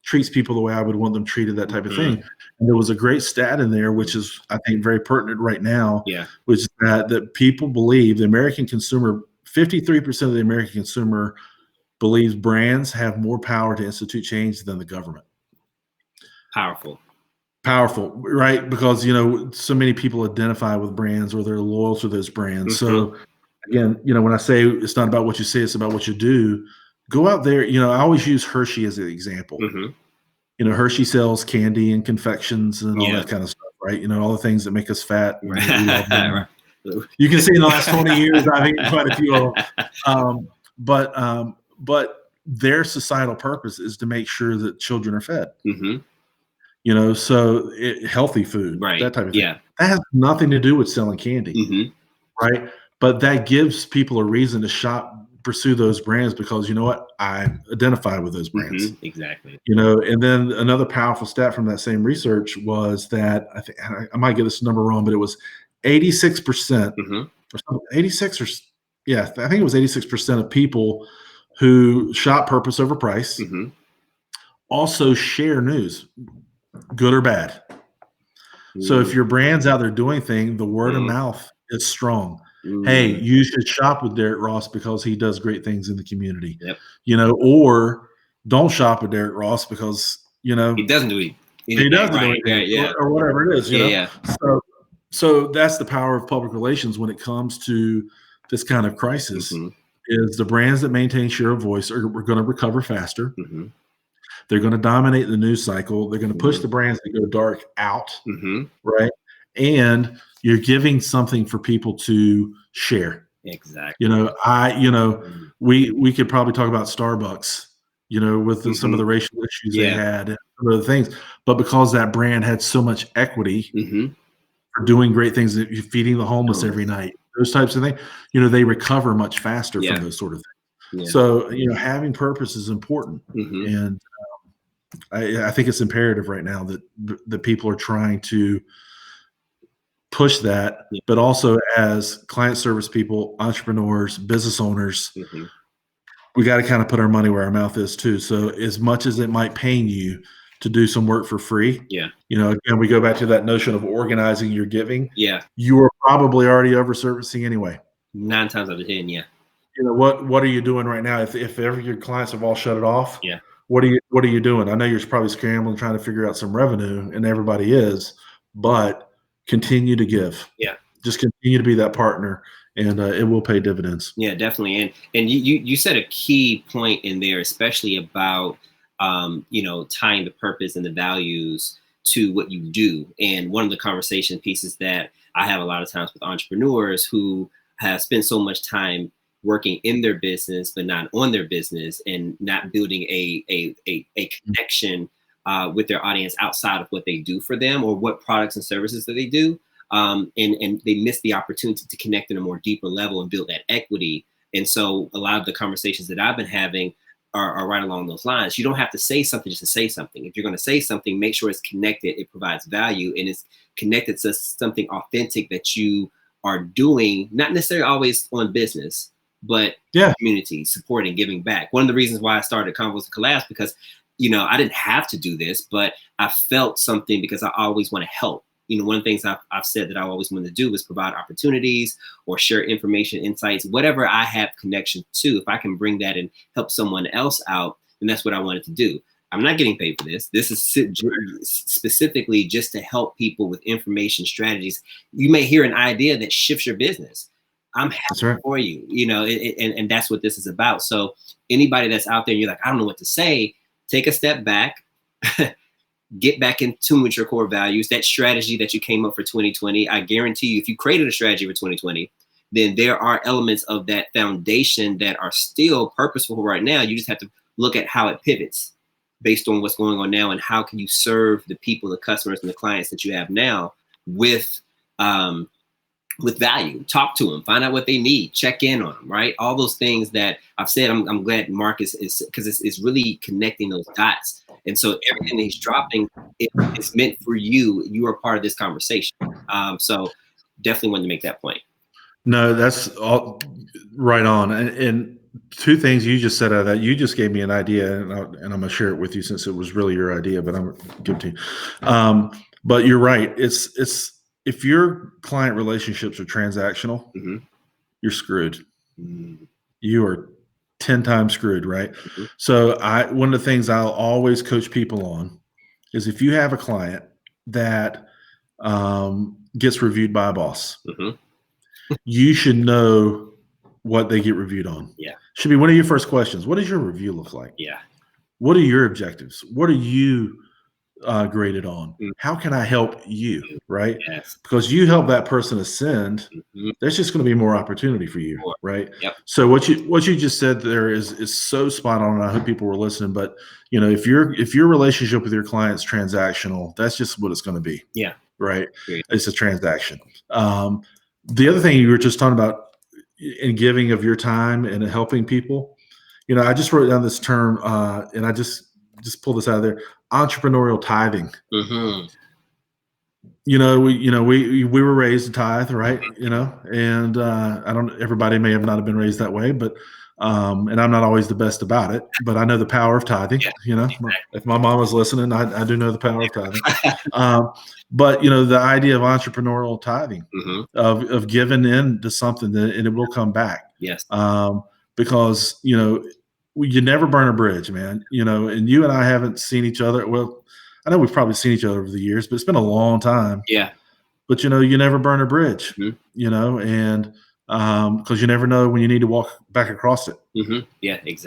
Speaker 2: treats people the way I would want them treated, that type of thing. And there was a great stat in there, which is, I think, very pertinent right now, which is that people believe the American consumer, 53% of the American consumer believes brands have more power to institute change than the government.
Speaker 1: Powerful,
Speaker 2: right? Because, so many people identify with brands or they're loyal to those brands. So again, when I say it's not about what you say, it's about what you do. Go out there. I always use Hershey as an example. Hershey sells candy and confections and all that kind of stuff, right? all the things that make us fat.
Speaker 1: Right.
Speaker 2: You can see in the last 20 years, I've eaten quite a few of them. But their societal purpose is to make sure that children are fed. So healthy food,
Speaker 1: right,
Speaker 2: that type of thing. That has nothing to do with selling candy, right? But that gives people a reason to pursue those brands because you know what? I identify with those brands.
Speaker 1: Exactly.
Speaker 2: And then another powerful stat from that same research was that I think I might get this number wrong, but it was 86%, or 86 or I think it was 86% of people who shop purpose over price also share news, good or bad. So if your brand's out there doing things, the word of mouth is strong. Hey, you should shop with Derek Ross because he does great things in the community. Or don't shop with Derek Ross because
Speaker 1: he doesn't do it.
Speaker 2: He doesn't do anything, or whatever it is. So that's the power of public relations when it comes to this kind of crisis. Is the brands that maintain share of voice are going to recover faster. They're going to dominate the news cycle. They're going to push the brands that go dark out, right? And you're giving something for people to share.
Speaker 1: Exactly.
Speaker 2: We could probably talk about Starbucks, with some of the racial issues they had and some other things, but because that brand had so much equity for doing great things, feeding the homeless every night, those types of things, they recover much faster from those sort of things. So, having purpose is important. And I think it's imperative right now that the people are trying to push that, but also as client service people, entrepreneurs, business owners, we got to kind of put our money where our mouth is too. So as much as it might pain you to do some work for free, again, we go back to that notion of organizing your giving. You are probably already over servicing anyway.
Speaker 1: 9 times out of 10.
Speaker 2: What are you doing right now? If ever your clients have all shut it off, what are you doing? I know you're probably scrambling, trying to figure out some revenue, and everybody is, but continue to give. Just continue to be that partner, and it will pay dividends.
Speaker 1: Yeah, definitely. And you said a key point in there, especially about tying the purpose and the values to what you do. And one of the conversation pieces that I have a lot of times with entrepreneurs who have spent so much time working in their business, but not on their business, and not building a connection with their audience outside of what they do for them or what products and services that they do. And they miss the opportunity to connect in a more deeper level and build that equity. And so a lot of the conversations that I've been having are right along those lines. You don't have to say something just to say something. If you're going to say something, make sure it's connected, it provides value, and it's connected to something authentic that you are doing, not necessarily always on business, but community, supporting, giving back. One of the reasons why I started Convos and Collabs, because, I didn't have to do this, but I felt something because I always want to help. One of the things I've said that I always want to do is provide opportunities or share information, insights, whatever I have connection to. If I can bring that and help someone else out, then that's what I wanted to do. I'm not getting paid for this. This is specifically just to help people with information strategies. You may hear an idea that shifts your business. I'm happy for you, and that's what this is about. So anybody that's out there and you're like, I don't know what to say, take a step back, get back in tune with your core values, that strategy that you came up for 2020. I guarantee you, if you created a strategy for 2020, then there are elements of that foundation that are still purposeful right now. You just have to look at how it pivots based on what's going on now, and how can you serve the people, the customers, and the clients that you have now with value. Talk to them, find out what they need, check in on them, right? All those things that I've said. I'm glad Mark is because it's really connecting those dots. And so everything that he's dropping, it's meant for you. You are part of this conversation. So definitely wanted to make that point.
Speaker 2: No, that's all right on. And two things you just said out of that, you just gave me an idea, and I'm going to share it with you since it was really your idea, but I'm going to give it to you. But you're right. It's if your client relationships are transactional, you're screwed. You are 10 times screwed, right? So one of the things I'll always coach people on is if you have a client that gets reviewed by a boss, you should know what they get reviewed on. Should be one of your first questions. What does your review look like? What are your objectives? What are you graded on? How can I help you? Right? Because you help that person ascend, there's just going to be more opportunity for you, right? So what you just said there is so spot on. And I hope people were listening. But if your relationship with your client's transactional, that's just what it's going to be. Right? It's a transaction. The other thing you were just talking about in giving of your time and helping people, I just wrote down this term, and I just pulled this out of there: entrepreneurial tithing. We were raised to tithe, right? And I don't. Everybody may have not been raised that way, but and I'm not always the best about it, but I know the power of tithing. If my mom was listening, I do know the power of tithing. But the idea of entrepreneurial tithing, of giving in to something and it will come back. Because you never burn a bridge, man. And you and I haven't seen each other. Well, I know we've probably seen each other over the years, but it's been a long time. But you never burn a bridge. And because you never know when you need to walk back across it.
Speaker 1: Exactly.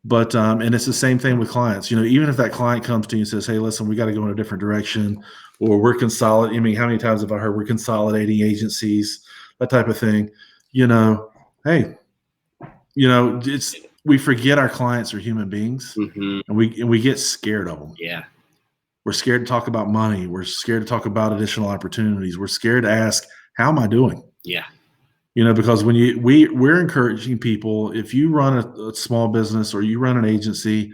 Speaker 2: But and it's the same thing with clients. Even if that client comes to you and says, "Hey, listen, we got to go in a different direction," or "We're consolidating." I mean, how many times have I heard we're consolidating agencies, that type of thing? Hey, we forget our clients are human beings, and we get scared of them. We're scared to talk about money. We're scared to talk about additional opportunities. We're scared to ask, "How am I doing?" Because when we're encouraging people, if you run a small business or you run an agency,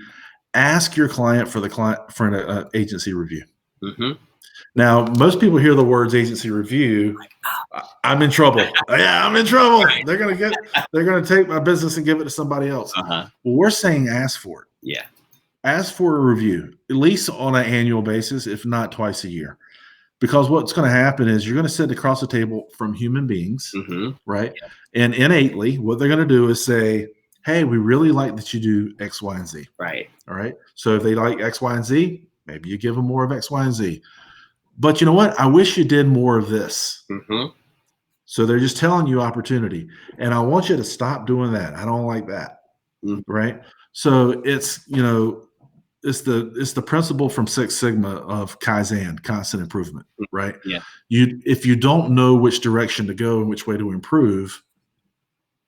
Speaker 2: ask your client for an agency review. Now, most people hear the words agency review. I'm in trouble. Yeah, I'm in trouble. They're gonna take my business and give it to somebody else. Well, we're saying ask for it. Ask for a review, at least on an annual basis, if not twice a year. Because what's going to happen is you're going to sit across the table from human beings, right? And innately, what they're going to do is say, "Hey, we really like that you do X, Y, and Z."
Speaker 1: Right.
Speaker 2: All right. So if they like X, Y, and Z, maybe you give them more of X, Y, and Z. But you know what? I wish you did more of this. So they're just telling you opportunity. And I want you to stop doing that. I don't like that. Right. So it's the principle from Six Sigma of Kaizen, constant improvement, right? If you don't know which direction to go and which way to improve,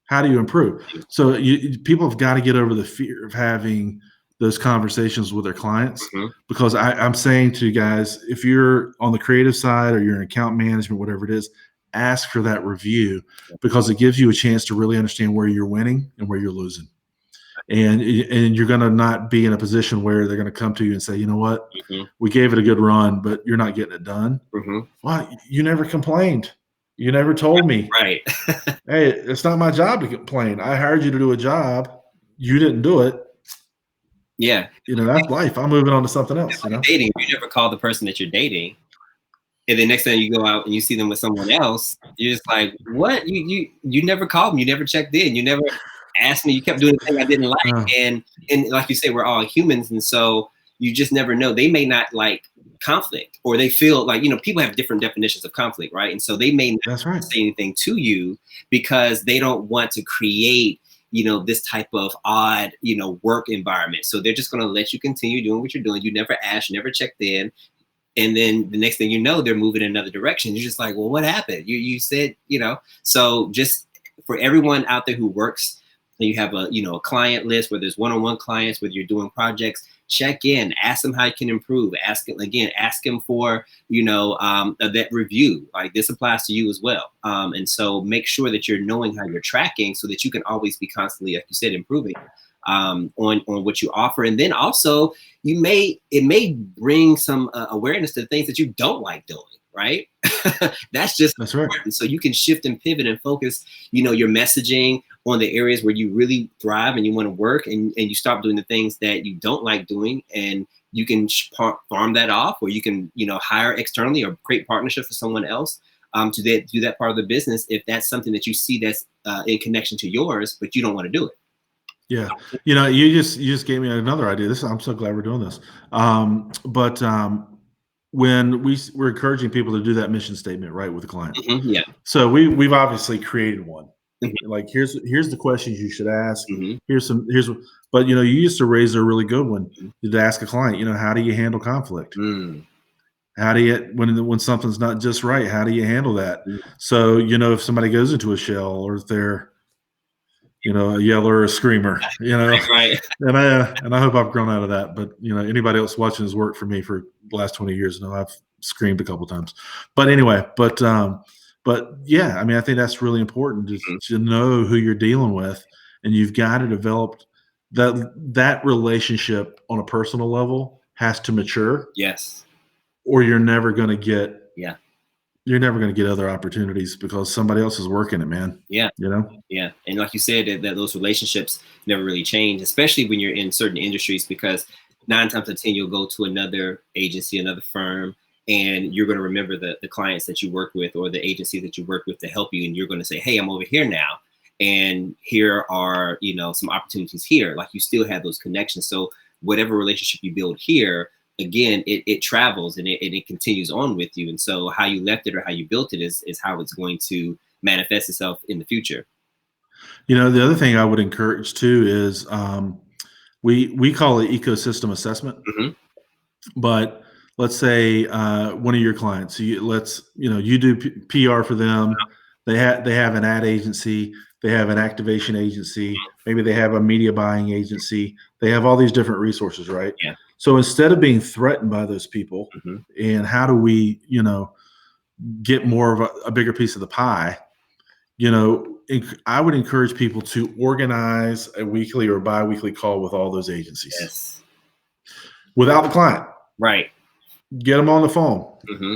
Speaker 2: how do you improve? So people have got to get over the fear of having those conversations with their clients, because I'm saying to you guys, if you're on the creative side or you're in account management, whatever it is, ask for that review, because it gives you a chance to really understand where you're winning and where you're losing. and you're going to not be in a position where they're going to come to you and say, you know what,
Speaker 1: Mm-hmm.
Speaker 2: we gave it a good run, but you're not getting it done.
Speaker 1: Mm-hmm.
Speaker 2: Well, you never complained. You never told me,
Speaker 1: Right.
Speaker 2: hey, it's not my job to complain. I hired you to do a job. You didn't do it.
Speaker 1: Yeah.
Speaker 2: That's life. I'm moving on to something else.
Speaker 1: Dating, you never call the person that you're dating, and then next time you go out and you see them with someone else, you're just like, what? You never called me. You never checked in. You never asked me. You kept doing the thing I didn't like. And like you say, we're all humans, and so you just never know. They may not like conflict, or they feel like, people have different definitions of conflict, right? And so they may not say anything to you because they don't want to create this type of odd, work environment. So they're just going to let you continue doing what you're doing. You never asked, never checked in. And then the next thing you know, they're moving in another direction. You're just like, well, what happened? You said, so just for everyone out there who works, and you have a client list, where there's one-on-one clients, whether you're doing projects, check in, ask them how you can improve. Ask them for, that review. Like, this applies to you as well. And so make sure that you're knowing how you're tracking so that you can always be constantly, like you said, improving on what you offer. And then also it may bring some awareness to the things that you don't like doing, right? That's
Speaker 2: right.
Speaker 1: So you can shift and pivot and focus, your messaging on the areas where you really thrive and you want to work, and you stop doing the things that you don't like doing, and you can farm that off, or you can, hire externally or create partnership for someone else to do that part of the business, if that's something that you see that's in connection to yours, but you don't want to do it.
Speaker 2: Yeah. You just gave me another idea. I'm so glad we're doing this. But when we're encouraging people to do that mission statement, right, with the client.
Speaker 1: Mm-hmm, yeah.
Speaker 2: So we've obviously created one. Mm-hmm. Like, here's the questions you should ask. Mm-hmm. But you used to raise a really good one. Mm-hmm. To ask a client, how do you handle conflict? Mm. How do you, when something's not just right, how do you handle that? Mm. So, if somebody goes into a shell, or if they're, a yeller or a screamer,
Speaker 1: right.
Speaker 2: And I hope I've grown out of that. But, anybody else watching has worked for me for the last 20 years. I've screamed a couple times, but anyway, but yeah, I think that's really important to know who you're dealing with, and you've got to develop that relationship on a personal level has to mature.
Speaker 1: Yes.
Speaker 2: Or you're never going to get, you're never going to get other opportunities because somebody else is working it, man.
Speaker 1: Yeah. Yeah. And like you said, that those relationships never really change, especially when you're in certain industries, because 9 times out of 10, you'll go to another agency, another firm, and you're going to remember the clients that you work with, or the agency that you work with, to help you. And you're going to say, hey, I'm over here now, and here are, some opportunities here. Like, you still have those connections. So whatever relationship you build here, again, it travels, and it continues on with you. And so how you left it or how you built it is how it's going to manifest itself in the future.
Speaker 2: The other thing I would encourage too is we call it ecosystem assessment. Mm-hmm. But let's say one of your clients, you do PR for them. They have an ad agency, they have an activation agency, maybe they have a media buying agency. They have all these different resources, right?
Speaker 1: Yeah.
Speaker 2: So instead of being threatened by those people, mm-hmm. and how do we, get more of a bigger piece of the pie, I would encourage people to organize a weekly or bi-weekly call with all those agencies.
Speaker 1: Yes.
Speaker 2: Without the client.
Speaker 1: Right.
Speaker 2: Get them on the phone. Mm-hmm.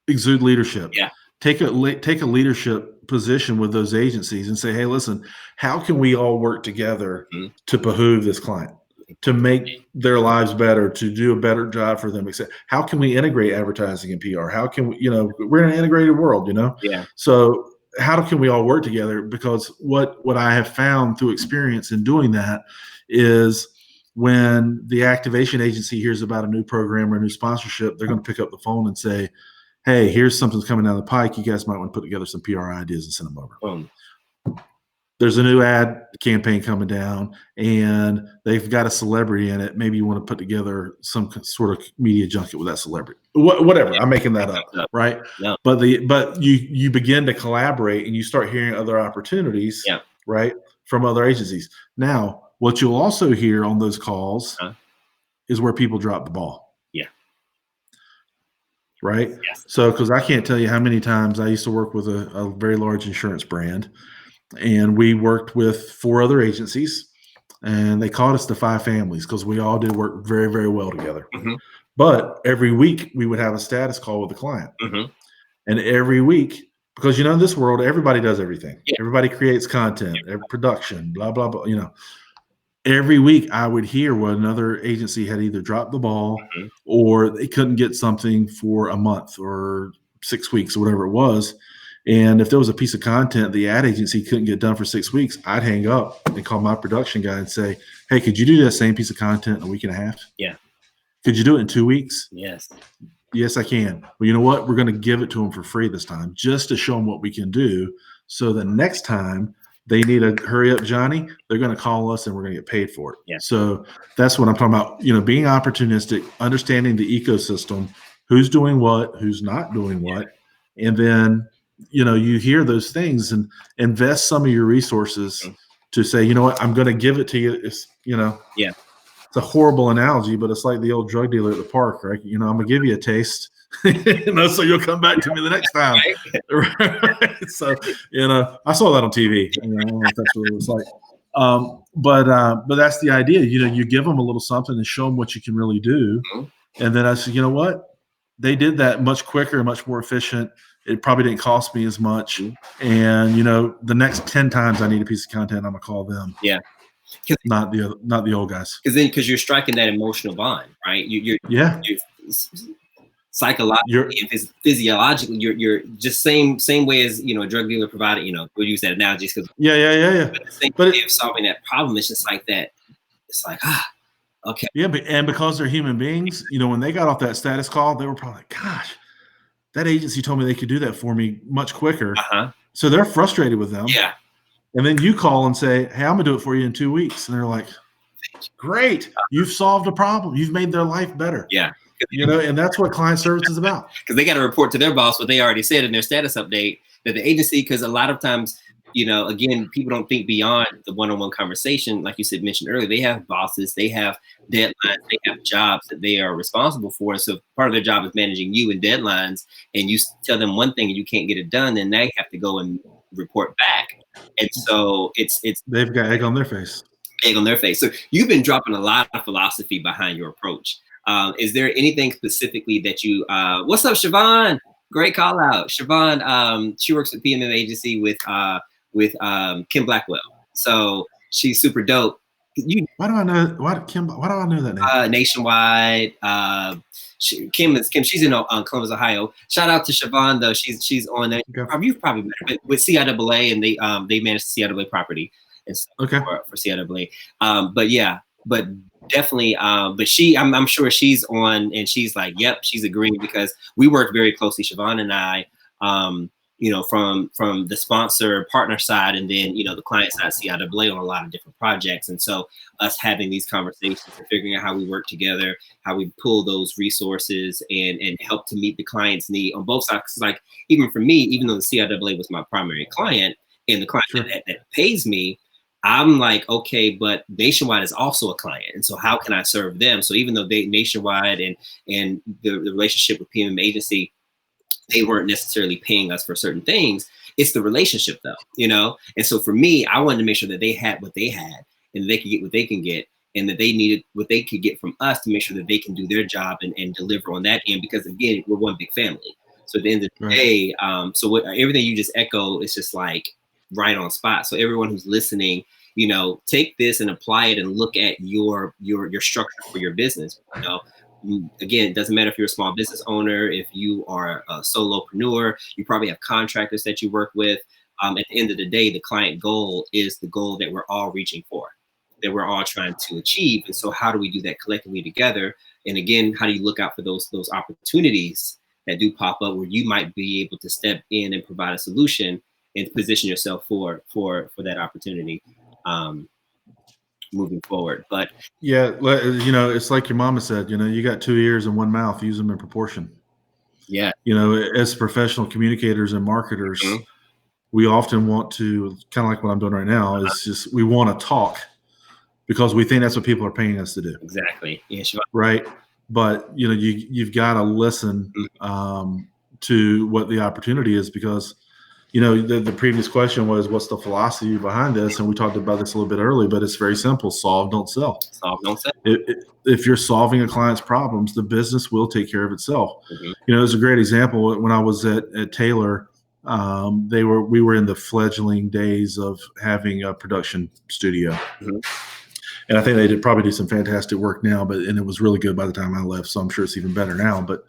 Speaker 2: Exude leadership.
Speaker 1: Yeah.
Speaker 2: Take a leadership position with those agencies and say, hey, listen, how can we all work together mm-hmm. to behoove this client, to make their lives better, to do a better job for them? How can we integrate advertising and PR? How can we, we're in an integrated world,
Speaker 1: Yeah.
Speaker 2: So how can we all work together? Because what I have found through experience in doing that is, when the activation agency hears about a new program or a new sponsorship, they're going to pick up the phone and say, hey, here's something's coming down the pike. You guys might want to put together some PR ideas and send them over. There's a new ad campaign coming down, and they've got a celebrity in it. Maybe you want to put together some sort of media junket with that celebrity. Whatever. I'm making that up, right?
Speaker 1: No.
Speaker 2: But you begin to collaborate, and you start hearing other opportunities, right, from other agencies. Now, what you'll also hear on those calls is where people drop the ball.
Speaker 1: Yeah.
Speaker 2: Right?
Speaker 1: Yes.
Speaker 2: So, because I can't tell you how many times I used to work with a very large insurance brand, And we worked with 4 other agencies, and they called us the 5 families because we all did work very, very well together.
Speaker 1: Mm-hmm.
Speaker 2: But every week we would have a status call with the client.
Speaker 1: Mm-hmm.
Speaker 2: And every week, because, in this world, everybody does everything.
Speaker 1: Yeah.
Speaker 2: Everybody creates content, production, blah, blah, blah. Every week I would hear what another agency had either dropped the ball
Speaker 1: Mm-hmm.
Speaker 2: or they couldn't get something for a month or 6 weeks or whatever it was. And if there was a piece of content the ad agency couldn't get done for 6 weeks, I'd hang up and call my production guy and say, hey, could you do that same piece of content in a week and a half?
Speaker 1: Yeah.
Speaker 2: Could you do it in 2 weeks?
Speaker 1: Yes.
Speaker 2: Yes, I can. Well, you know what? We're going to give it to them for free this time just to show them what we can do. So the next time they need a hurry up, Johnny, they're going to call us and we're going to get paid for it.
Speaker 1: Yeah.
Speaker 2: So that's what I'm talking about. Being opportunistic, understanding the ecosystem, who's doing what, who's not doing what. And then, you hear those things and invest some of your resources to say, you know what, I'm going to give it to you. It's,
Speaker 1: Yeah.
Speaker 2: It's a horrible analogy, but it's like the old drug dealer at the park, right? I'm going to give you a taste, so you'll come back to me the next time. Right? So, I saw that on TV. I don't know if that's what it was like. But that's the idea. You give them a little something and show them what you can really do. Mm-hmm. And then I said, you know what? They did that much quicker, much more efficient. It probably didn't cost me as much. Mm-hmm. And, the next 10 times I need a piece of content, I'm going to call them.
Speaker 1: Yeah.
Speaker 2: Not the old guys.
Speaker 1: Because you're striking that emotional bond, right? You're psychologically and physiologically, you're just same way as a drug dealer provided. We'll use that analogy because But the same way of solving that problem, it's just like that. It's like okay.
Speaker 2: Yeah, and because they're human beings, when they got off that status call, they were probably like, "Gosh, that agency told me they could do that for me much quicker." So they're frustrated with them.
Speaker 1: Yeah.
Speaker 2: And then you call and say, hey, I'm going to do it for you in 2 weeks. And they're like, great. You've solved a problem. You've made their life better.
Speaker 1: Yeah.
Speaker 2: And that's what client service is about.
Speaker 1: Because they got to report to their boss what they already said in their status update that the agency, because a lot of times, again, people don't think beyond the one-on-one conversation. Like you mentioned earlier, they have bosses, they have deadlines, they have jobs that they are responsible for. So part of their job is managing you and deadlines, and you tell them one thing and you can't get it done, then they have to go and report back. And so it's
Speaker 2: they've got egg on their face.
Speaker 1: Egg on their face. So you've been dropping a lot of philosophy behind your approach. Is there anything specifically that you what's up, Siobhan? Great call out. Siobhan, she works with PMM agency with Kim Blackwell. So she's super dope.
Speaker 2: Why do I know that name?
Speaker 1: Nationwide. Kim. She's in Columbus, Ohio. Shout out to Siobhan though. She's on there. Okay. You've probably met her with CIAA, and they manage the CIAA property and stuff for CIAA. But definitely. But I'm sure she's on, and she's like, yep, she's agreeing because we work very closely, Siobhan and I. From the sponsor partner side, and then the client side, CIAA, on a lot of different projects. And so us having these conversations and figuring out how we work together, how we pull those resources and help to meet the client's need on both sides. Like even for me, even though the CIAA was my primary client and the client that pays me, I'm like, okay, but Nationwide is also a client. And so how can I serve them? So even though Nationwide and the relationship with PMM agency, they weren't necessarily paying us for certain things. It's the relationship though, And so for me, I wanted to make sure that they had what they had and they could get what they can get, and that they needed what they could get from us to make sure that they can do their job and deliver on that end, because again, we're one big family. So at the end of the day, everything you just echo is just like right on spot. So everyone who's listening, take this and apply it and look at your structure for your business. Again, it doesn't matter if you're a small business owner, if you are a solopreneur, you probably have contractors that you work with. At the end of the day, the client goal is the goal that we're all reaching for, that we're all trying to achieve. And so how do we do that collectively together? And again, how do you look out for those opportunities that do pop up where you might be able to step in and provide a solution and position yourself for that opportunity moving forward? But
Speaker 2: yeah, it's like your mama said, you got 2 ears and 1 mouth, use them in proportion.
Speaker 1: Yeah.
Speaker 2: As professional communicators and marketers, we often want to, kind of like what I'm doing right now, is just, we want to talk because we think that's what people are paying us to do.
Speaker 1: Exactly. Yeah, sure.
Speaker 2: Right. But, you've got to listen to what the opportunity is, because The previous question was, what's the philosophy behind this? And we talked about this a little bit early, but it's very simple. Solve, don't sell.
Speaker 1: Solve, don't sell.
Speaker 2: If you're solving a client's problems, the business will take care of itself. There's a great example. When I was at Taylor, we were in the fledgling days of having a production studio. And I think they probably do some fantastic work now, and it was really good by the time I left. So I'm sure it's even better now. But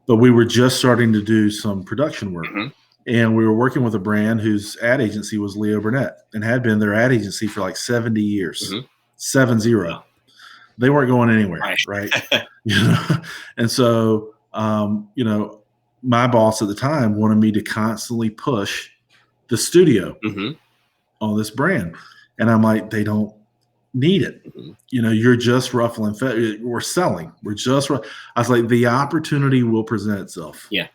Speaker 2: we were just starting to do some production work. And we were working with a brand whose ad agency was Leo Burnett and had been their ad agency for like 70 years, 70. Wow. They weren't going anywhere, right? And so, my boss at the time wanted me to constantly push the studio on this brand. And I'm like, they don't need it. You're just ruffling. We're selling. We're just. I was like, the opportunity will present itself.
Speaker 1: Yeah.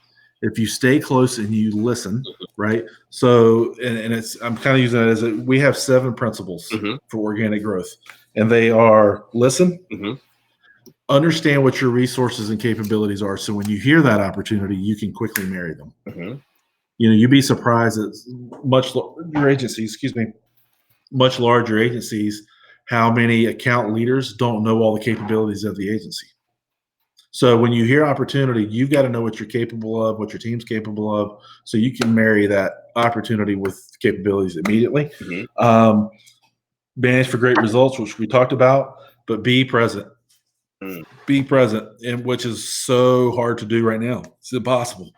Speaker 2: If you stay close and you listen, right? So, and I'm kind of using it as we have 7 principles for organic growth, and they are listen, understand what your resources and capabilities are. So when you hear that opportunity, you can quickly marry them. You'd be surprised at much larger agencies, how many account leaders don't know all the capabilities of the agency. So when you hear opportunity, you got to know what you're capable of, what your team's capable of, so you can marry that opportunity with capabilities immediately. Manage for great results, which we talked about, but be present. Be present, and which is so hard to do right now. It's impossible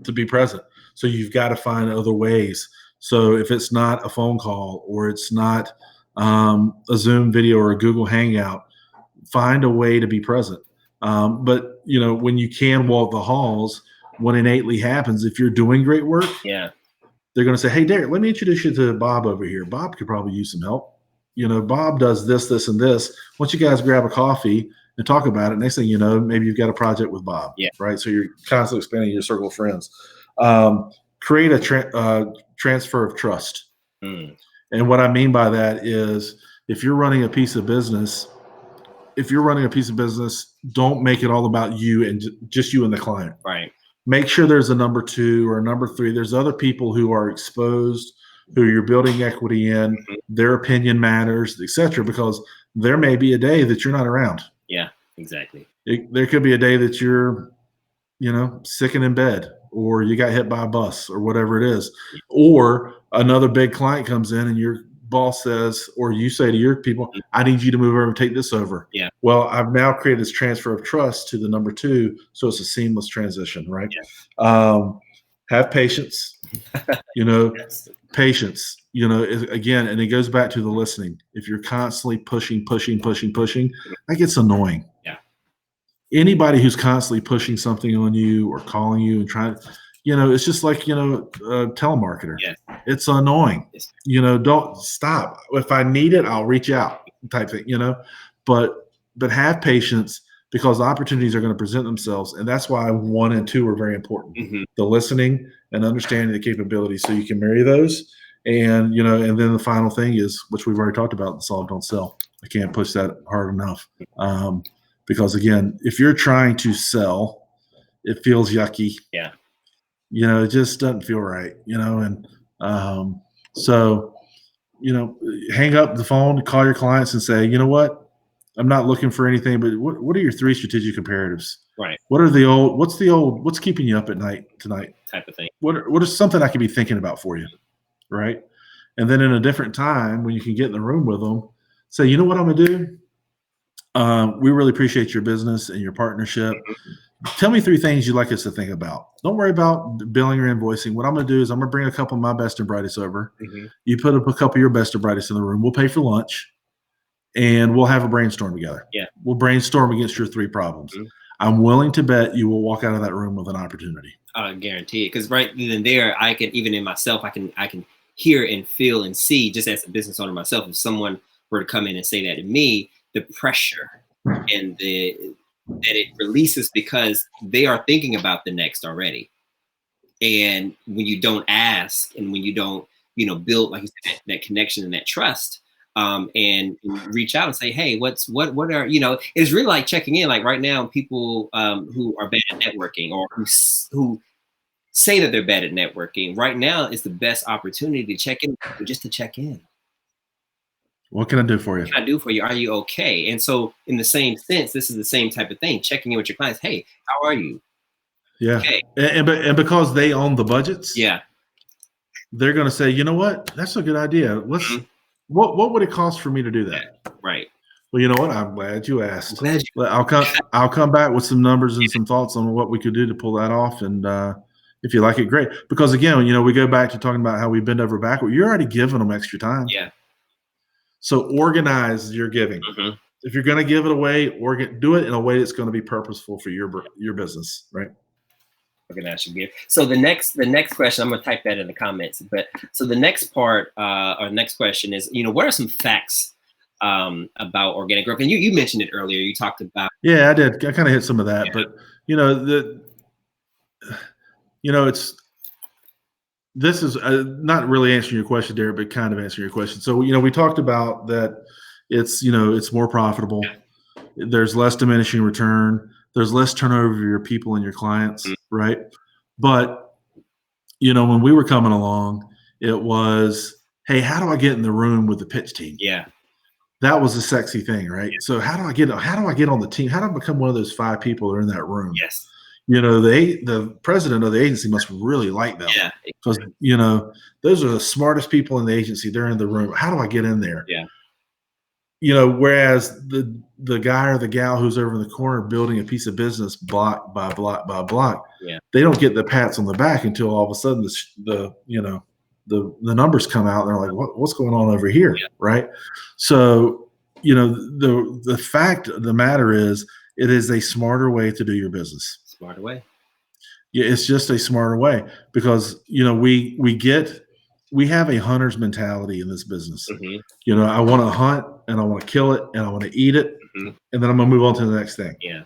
Speaker 2: to be present. So you've got to find other ways. So if it's not a phone call or it's not a Zoom video or a Google Hangout, find a way to be present. But when you can walk the halls, what innately happens if you're doing great work, they're going to say, hey, Derek, let me introduce you to Bob over here. Bob could probably use some help. Bob does this, this, and this. Once you guys grab a coffee and talk about it, next thing you know, maybe you've got a project with Bob, right? So you're constantly expanding your circle of friends. Create a transfer of trust. And what I mean by that is if you're running a piece of business, don't make it all about you and just you and the client.
Speaker 1: Right.
Speaker 2: Make sure there's a number 2 or a number 3. There's other people who are exposed, who you're building equity in. Their opinion matters, etc. Because there may be a day that you're not around.
Speaker 1: Yeah, exactly.
Speaker 2: There could be a day that you're, sick and in bed, or you got hit by a bus, or whatever it is, or another big client comes in and your boss says, or you say to your people, I need you to move over and take this over.
Speaker 1: Yeah.
Speaker 2: Well, I've now created this transfer of trust to the number 2. So it's a seamless transition, right?
Speaker 1: Yeah.
Speaker 2: Have patience, patience, again, and it goes back to the listening. If you're constantly pushing, that gets annoying.
Speaker 1: Yeah.
Speaker 2: Anybody who's constantly pushing something on you or calling you and trying to, it's just like, a telemarketer.
Speaker 1: Yeah.
Speaker 2: It's annoying. Don't stop. If I need it, I'll reach out type thing, but have patience, because opportunities are going to present themselves. And that's why 1 and 2 are very important. The listening and understanding the capabilities, so you can marry those. And, and then the final thing is, which we've already talked about, the solve, don't sell. I can't push that hard enough. Because again, if you're trying to sell, it feels yucky.
Speaker 1: Yeah.
Speaker 2: It just doesn't feel right, and so, hang up the phone, call your clients and say, you know what, I'm not looking for anything, but what are your 3 strategic imperatives?
Speaker 1: Right.
Speaker 2: What's keeping you up at night tonight?
Speaker 1: Type of thing.
Speaker 2: What is something I could be thinking about for you? Right. And then in a different time, when you can get in the room with them, say, you know what I'm going to do? We really appreciate your business and your partnership. Tell me 3 things you'd like us to think about. Don't worry about billing or invoicing. What I'm going to do is I'm going to bring a couple of my best and brightest over. You put up a couple of your best and brightest in the room. We'll pay for lunch, and we'll have a brainstorm together.
Speaker 1: Yeah.
Speaker 2: We'll brainstorm against your 3 problems. I'm willing to bet you will walk out of that room with an opportunity.
Speaker 1: I guarantee it. Because right then and there, I can, even in myself, I can hear and feel and see, just as a business owner myself, if someone were to come in and say that to me, the pressure and that it releases, because they are thinking about the next already. And when you don't ask, and when you don't, build, like you said, that connection and that trust, and reach out and say, hey, what are, it's really like checking in. Like right now, people who are bad at networking, or who say that they're bad at networking, right now is the best opportunity to check in, just to check in.
Speaker 2: What can I do for you?
Speaker 1: What can I do for you? Are you okay? And so in the same sense, this is the same type of thing, checking in with your clients. Hey, how are you?
Speaker 2: Yeah.
Speaker 1: Okay.
Speaker 2: And because they own the budgets,
Speaker 1: Yeah.
Speaker 2: they're going to say, you know what? That's a good idea. Let's, what would it cost for me to do that?
Speaker 1: Yeah, right.
Speaker 2: Well, you know what? I'm glad you asked.
Speaker 1: I'm glad you
Speaker 2: I'll come back with some numbers and some thoughts on what we could do to pull that off. And if you like it, great. Because again, you know, we go back to talking about how we bend over backward. You're already giving them extra time.
Speaker 1: Yeah.
Speaker 2: So organize your giving. If you're going to give it away, do it in a way that's going to be purposeful for your business, right?
Speaker 1: Organize your gift. So the next question, I'm going to type that in the comments. But so the next part, or next question is, you know, what are some facts about organic growth? And you mentioned it earlier. You talked about.
Speaker 2: Yeah, I did. I kind of hit some of that, but you know, this is not really answering your question, Derek, but kind of answering your question. So, you know, we talked about that it's, you know, it's more profitable. There's less diminishing return. There's less turnover of your people and your clients, right? But, you know, when we were coming along, it was, hey, how do I get in the room with the pitch team?
Speaker 1: Yeah.
Speaker 2: That was a sexy thing, right? So how do I get on the team? How do I become one of those 5 people that are in that room?
Speaker 1: Yes.
Speaker 2: You know, the president of the agency must really like them.
Speaker 1: Yeah.
Speaker 2: Because, you know, those are the smartest people in the agency. They're in the room. How do I get in there?
Speaker 1: Yeah.
Speaker 2: You know, whereas the guy or the gal who's over in the corner building a piece of business block by block by block, they don't get the pats on the back until all of a sudden the numbers come out and they're like, what's going on over here, right? So, you know, the fact of the matter is, it is a smarter way to do your business.
Speaker 1: Smarter way.
Speaker 2: Yeah, it's just a smarter way because, you know, we have a hunter's mentality in this business. You know, I want to hunt and I want to kill it and I want to eat it, and then I'm going to move on to the next thing.
Speaker 1: Yeah.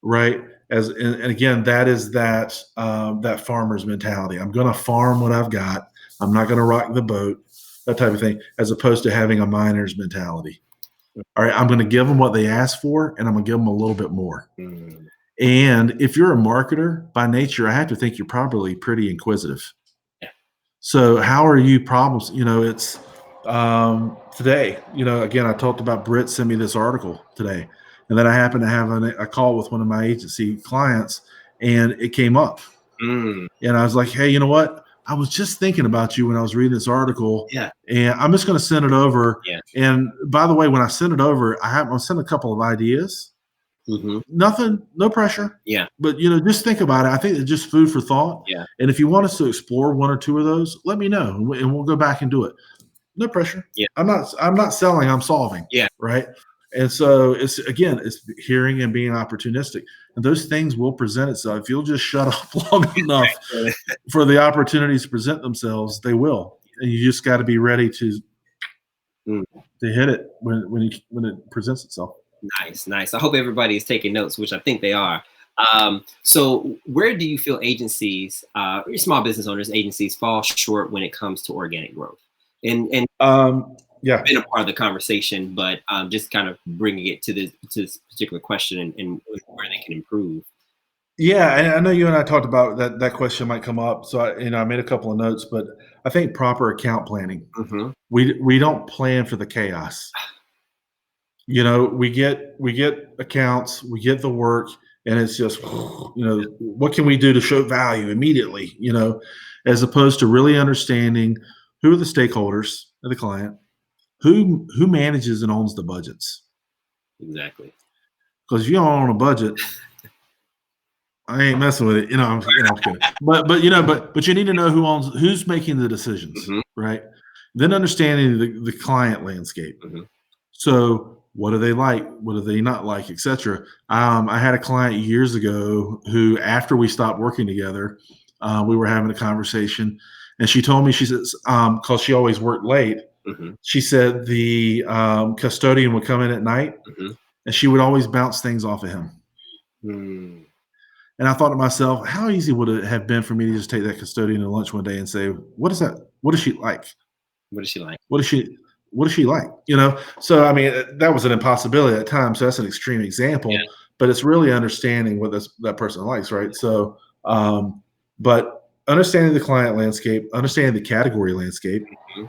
Speaker 2: Right. And again, that is that farmer's mentality. I'm going to farm what I've got. I'm not going to rock the boat, that type of thing, as opposed to having a miner's mentality. All right, I'm going to give them what they ask for, and I'm going to give them a little bit more. And if you're a marketer by nature, I have to think you're probably pretty inquisitive.
Speaker 1: Yeah.
Speaker 2: So how are you problems? You know, it's today, you know, again, I talked about Britt sent me this article today, and then I happened to have a call with one of my agency clients, and it came up. And I was like, hey, you know what? I was just thinking about you when I was reading this article.
Speaker 1: Yeah.
Speaker 2: And I'm just going to send it over.
Speaker 1: Yeah.
Speaker 2: And by the way, when I send it over, I'll send a couple of ideas. Nothing, no pressure.
Speaker 1: Yeah.
Speaker 2: But, you know, just think about it. I think it's just food for thought.
Speaker 1: Yeah.
Speaker 2: And if you want us to explore 1 or 2 of those, let me know, and we'll go back and do it. No pressure.
Speaker 1: Yeah.
Speaker 2: I'm not selling, I'm solving.
Speaker 1: Yeah.
Speaker 2: Right. And so it's hearing and being opportunistic, and those things will present itself. If you'll just shut up long enough for the opportunities to present themselves, they will. And you just got to be ready to hit it when it presents itself.
Speaker 1: Nice. I hope everybody is taking notes, which I think they are. So where do you feel agencies, small business owners, agencies fall short when it comes to organic growth? And been a part of the conversation, but just kind of bringing it to this particular question and where they can improve.
Speaker 2: Yeah, and I know you and I talked about that question might come up. So I made a couple of notes, but I think proper account planning. We don't plan for the chaos. You know, we get accounts, we get the work, and it's just, you know, what can we do to show value immediately? You know, as opposed to really understanding who are the stakeholders of the client, who manages and owns the budgets.
Speaker 1: Exactly.
Speaker 2: Because if you don't own a budget, I ain't messing with it. You know, I'm kidding. But you know, but you need to know who's making the decisions, right? Then understanding the client landscape. So what do they like? What do they not like, etc. I had a client years ago who, after we stopped working together, we were having a conversation, and she told me, she says, because she always worked late, she said the custodian would come in at night, and she would always bounce things off of him. And I thought to myself, how easy would it have been for me to just take that custodian to lunch one day and say, what is that? What does she like?
Speaker 1: What does she like?
Speaker 2: What does she like? You know? So, I mean, that was an impossibility at the time. So that's an extreme example, but it's really understanding what that person likes. Right. So, but understanding the client landscape, understanding the category landscape.
Speaker 1: Mm-hmm.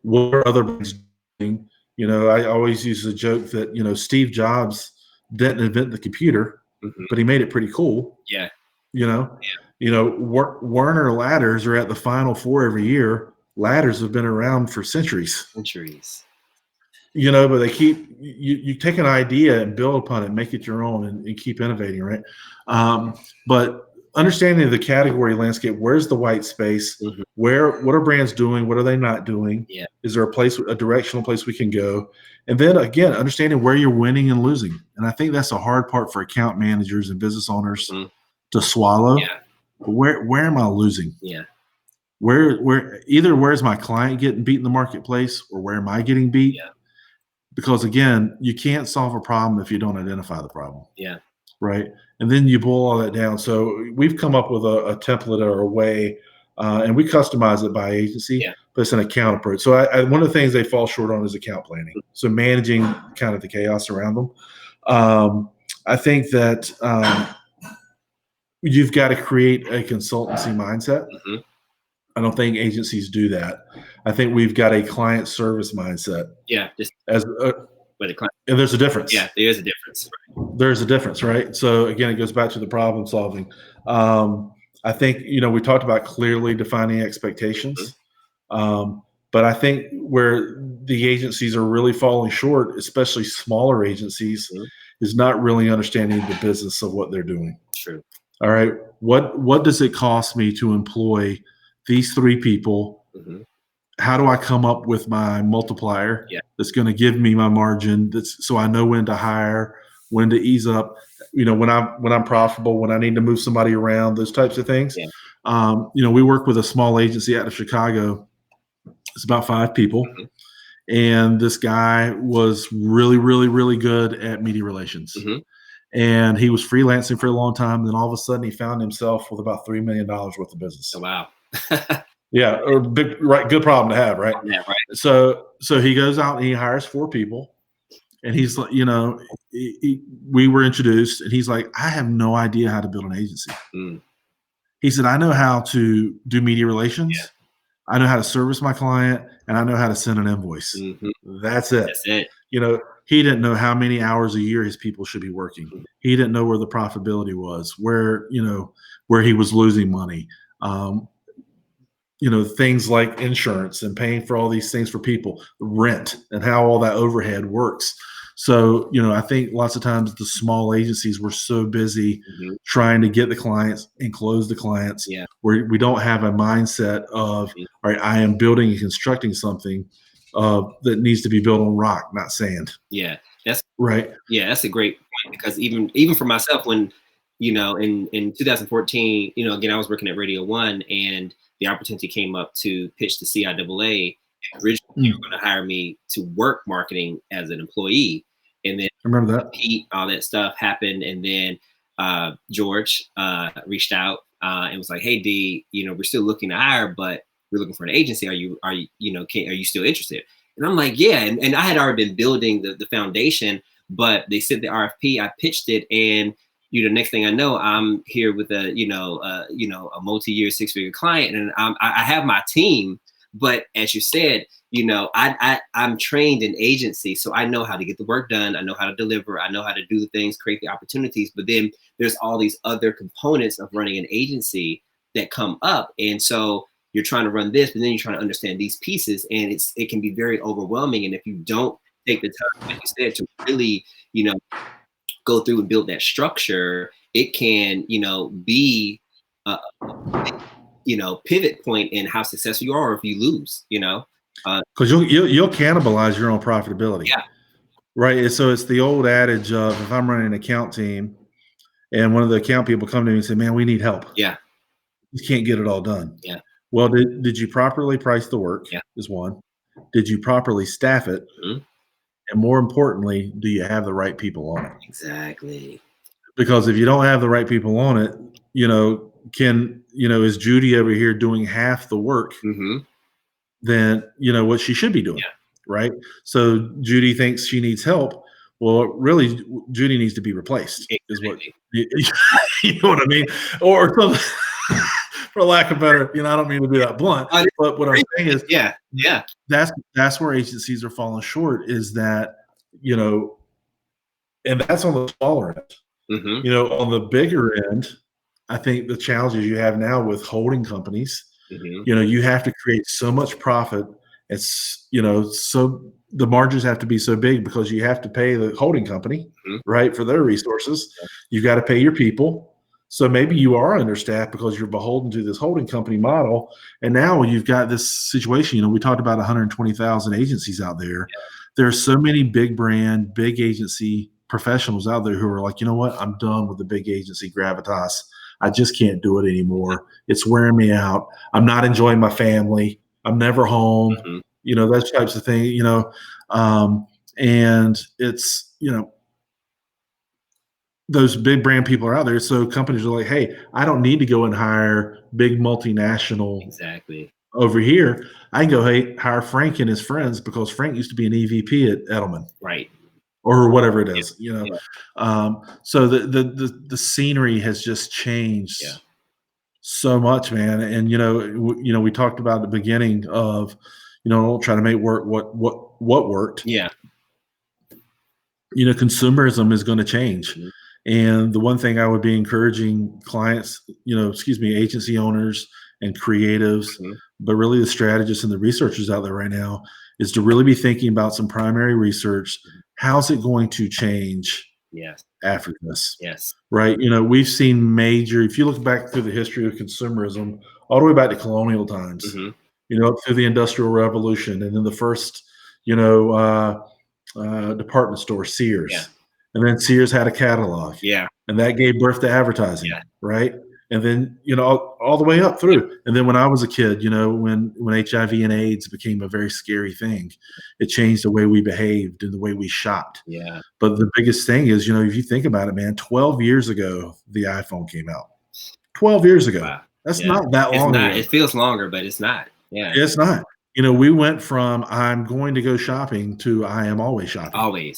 Speaker 2: What are other brands doing? I always use the joke that, Steve Jobs didn't invent the computer, but he made it pretty cool.
Speaker 1: Yeah.
Speaker 2: Werner ladders are at the Final Four every year. Ladders have been around for centuries. But they you take an idea and build upon it, make it your own, and keep innovating, right? But understanding the category landscape, where's the white space?
Speaker 1: Mm-hmm.
Speaker 2: What are brands doing? What are they not doing?
Speaker 1: Yeah.
Speaker 2: Is there a directional place we can go? And then again, understanding where you're winning and losing. And I think that's a hard part for account managers and business owners to swallow.
Speaker 1: Yeah.
Speaker 2: Where am I losing?
Speaker 1: Yeah.
Speaker 2: Where's my client getting beat in the marketplace, or where am I getting beat?
Speaker 1: Yeah.
Speaker 2: Because again, you can't solve a problem if you don't identify the problem.
Speaker 1: Yeah.
Speaker 2: Right. And then you boil all that down. So we've come up with a template or a way, and we customize it by agency, but it's an account approach. So one of the things they fall short on is account planning. So managing kind of the chaos around them. I think that you've got to create a consultancy mindset.
Speaker 1: Mm-hmm.
Speaker 2: I don't think agencies do that. I think we've got a client service mindset.
Speaker 1: Yeah.
Speaker 2: And there's a difference.
Speaker 1: Yeah, there is a difference.
Speaker 2: There's a difference, right? So again, it goes back to the problem solving. I think, we talked about clearly defining expectations. But I think where the agencies are really falling short, especially smaller agencies, is not really understanding the business of what they're doing.
Speaker 1: True.
Speaker 2: All right. What does it cost me to employ these 3 people?
Speaker 1: Mm-hmm.
Speaker 2: How do I come up with my multiplier that's going to give me my margin, so I know when to hire, when to ease up, when I'm profitable, when I need to move somebody around, those types of things.
Speaker 1: Yeah.
Speaker 2: We work with a small agency out of Chicago. It's about 5 people.
Speaker 1: Mm-hmm.
Speaker 2: And this guy was really, really, really good at media relations.
Speaker 1: Mm-hmm.
Speaker 2: And he was freelancing for a long time. And then all of a sudden he found himself with about $3 million worth of business.
Speaker 1: Oh, wow.
Speaker 2: Yeah, or good problem to have, right?
Speaker 1: Yeah, right.
Speaker 2: So he goes out and he hires 4 people, and he's like, we were introduced, and he's like, I have no idea how to build an agency. He said, I know how to do media relations, I know how to service my client, and I know how to send an invoice.
Speaker 1: Mm-hmm.
Speaker 2: That's it. He didn't know how many hours a year his people should be working. Mm-hmm. He didn't know where the profitability was, where he was losing money. Things like insurance and paying for all these things for people, rent, and how all that overhead works. So, I think lots of times the small agencies were so busy trying to get the clients and close the clients, where we don't have a mindset of, all right, I am building and constructing something that needs to be built on rock, not sand.
Speaker 1: Yeah, that's
Speaker 2: right.
Speaker 1: Yeah, that's a great point, because even for myself, when in 2014, again, I was working at Radio One, and the opportunity came up to pitch the CIAA. Originally, they were going to hire me to work marketing as an employee, and then
Speaker 2: I remember that
Speaker 1: all that stuff happened, and then George reached out and was like, "Hey, D, we're still looking to hire, but we're looking for an agency. Are you still interested?" And I'm like, "Yeah." And I had already been building the foundation, but they sent the RFP. I pitched it, and next thing I know, I'm here with a multi-year 6-figure client, and I have my team. But as you said, I'm trained in agency, so I know how to get the work done. I know how to deliver. I know how to do the things, create the opportunities. But then there's all these other components of running an agency that come up, and so you're trying to run this, but then you're trying to understand these pieces, and it can be very overwhelming. And if you don't take the time, like you said, to really, go through and build that structure, it can, be a pivot point in how successful you are, or if you lose,
Speaker 2: because you'll cannibalize your own profitability.
Speaker 1: Yeah.
Speaker 2: Right. So it's the old adage of, if I'm running an account team and one of the account people come to me and say, "Man, we need help.
Speaker 1: Yeah.
Speaker 2: You can't get it all done."
Speaker 1: Yeah.
Speaker 2: Well, did you properly price the work?
Speaker 1: Yeah.
Speaker 2: Is one. Did you properly staff it?
Speaker 1: Mm-hmm.
Speaker 2: And more importantly, do you have the right people on it?
Speaker 1: Exactly.
Speaker 2: Because if you don't have the right people on it, is Judy over here doing half the work?
Speaker 1: Mm-hmm.
Speaker 2: Than what she should be doing.
Speaker 1: Yeah.
Speaker 2: Right. So Judy thinks she needs help. Well, really, Judy needs to be replaced. Exactly. Is what you know what I mean? Or for lack of better, I don't mean to be that blunt, but what I'm saying is, that's where agencies are falling short, is that, and that's on the smaller end. On the bigger end, I think the challenges you have now with holding companies, you have to create so much profit. It's, so the margins have to be so big because you have to pay the holding company, right, for their resources. You've got to pay your people. So maybe you are understaffed because you're beholden to this holding company model. And now you've got this situation, we talked about 120,000 agencies out there. There are so many big brand, big agency professionals out there who are like, you know what, I'm done with the big agency gravitas. I just can't do it anymore. It's wearing me out. I'm not enjoying my family. I'm never home. Those types of things, and it's, those big brand people are out there. So companies are like, hey, I don't need to go and hire big multinational over here. I can go, hey, hire Frank and his friends because Frank used to be an EVP at Edelman.
Speaker 1: Right.
Speaker 2: Or whatever it is, So the scenery has just changed so much, man. And we talked about at the beginning of, don't try to make work what worked. Consumerism is going to change. And the one thing I would be encouraging clients, agency owners and creatives, but really the strategists and the researchers out there right now, is to really be thinking about some primary research. How's it going to change after this? Right. We've seen major, if you look back through the history of consumerism, all the way back to colonial times, up through the Industrial Revolution, and then the first, department store, Sears. And then Sears had a catalog. And that gave birth to advertising. Right. And then, all the way up through. And then when I was a kid, when HIV and AIDS became a very scary thing, it changed the way we behaved and the way we shopped. But the biggest thing is, if you think about it, man, 12 years ago, the iPhone came out. 12 years ago. Wow. That's not that long ago.
Speaker 1: It feels longer, but it's not.
Speaker 2: It's not. We went from I'm going to go shopping to I am always shopping.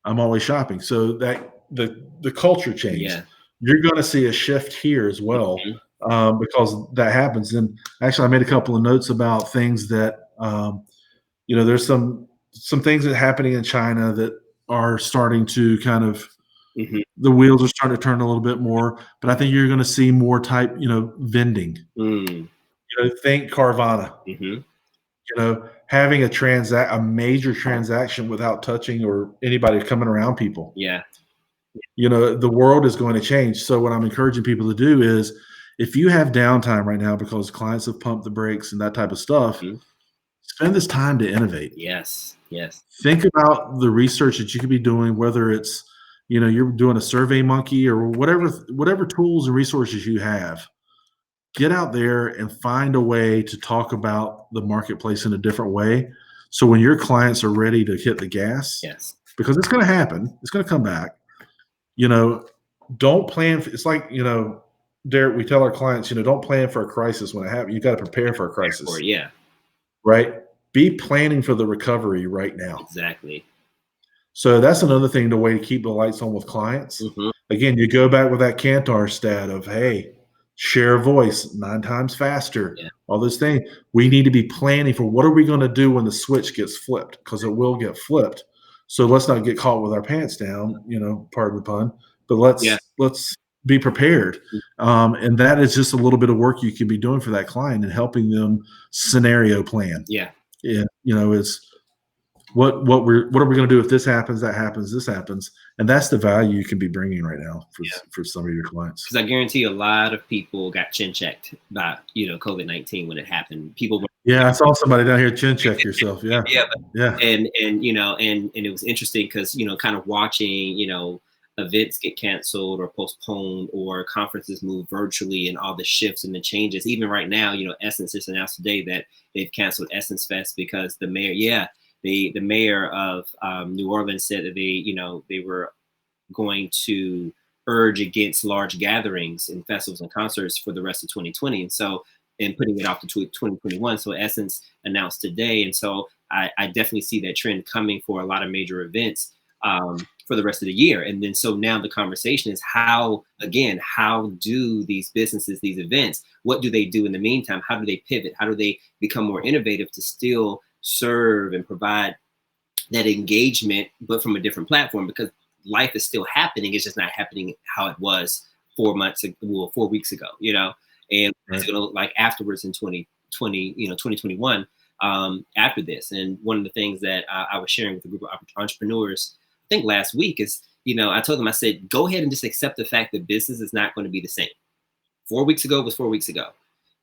Speaker 2: I'm always shopping. So that the culture changed. You're going to see a shift here as well, because that happens. And actually, I made a couple of notes about things that, there's some things that are happening in China that are starting to kind of, the wheels are starting to turn a little bit more. But I think you're going to see more type, vending. Think Carvana. Having a major transaction without touching or anybody coming around people. The world is going to change. So what I'm encouraging people to do is, if you have downtime right now because clients have pumped the brakes and that type of stuff, spend this time to innovate. Think about the research that you could be doing, whether it's, you're doing a Survey Monkey or whatever tools and resources you have. Get out there and find a way to talk about the marketplace in a different way. So when your clients are ready to hit the gas, because it's going to happen, it's going to come back. Don't plan. It's like, Derek, we tell our clients, don't plan for a crisis when it happens. You got to prepare for a crisis. Right. Be planning for the recovery right now. So that's another thing, the way to keep the lights on with clients. Again, you go back with that Kantar stat of, hey, share a voice 9 times faster, all those things. We need to be planning for what are we going to do when the switch gets flipped, because it will get flipped. So let's not get caught with our pants down, pardon the pun, but let's be prepared. And that is just a little bit of work you can be doing for that client and helping them scenario plan. It's what are we going to do if this happens, that happens, this happens. And that's the value you can be bringing right now for some of your clients.
Speaker 1: Because I guarantee a lot of people got chin checked by, COVID-19 when it happened. People were,
Speaker 2: I saw somebody down here chin check yourself. And
Speaker 1: it was interesting because, kind of watching, events get canceled or postponed or conferences move virtually and all the shifts and the changes. Even right now, Essence just announced today that they've canceled Essence Fest because the mayor, the mayor of New Orleans said that they were going to urge against large gatherings and festivals and concerts for the rest of 2020. And putting it off to 2021. So Essence announced today. And so I definitely see that trend coming for a lot of major events. for the rest of the year. And then so now the conversation is how do these businesses, these events, what do they do in the meantime? How do they pivot? How do they become more innovative to still serve and provide that engagement, but from a different platform? Because life is still happening. It's just not happening how it was 4 weeks ago, and it's going to look like afterwards in 2020, 2021, after this. And one of the things that I was sharing with a group of entrepreneurs, I think last week, is, I told them, I said, go ahead and just accept the fact that business is not going to be the same. 4 weeks ago was 4 weeks ago.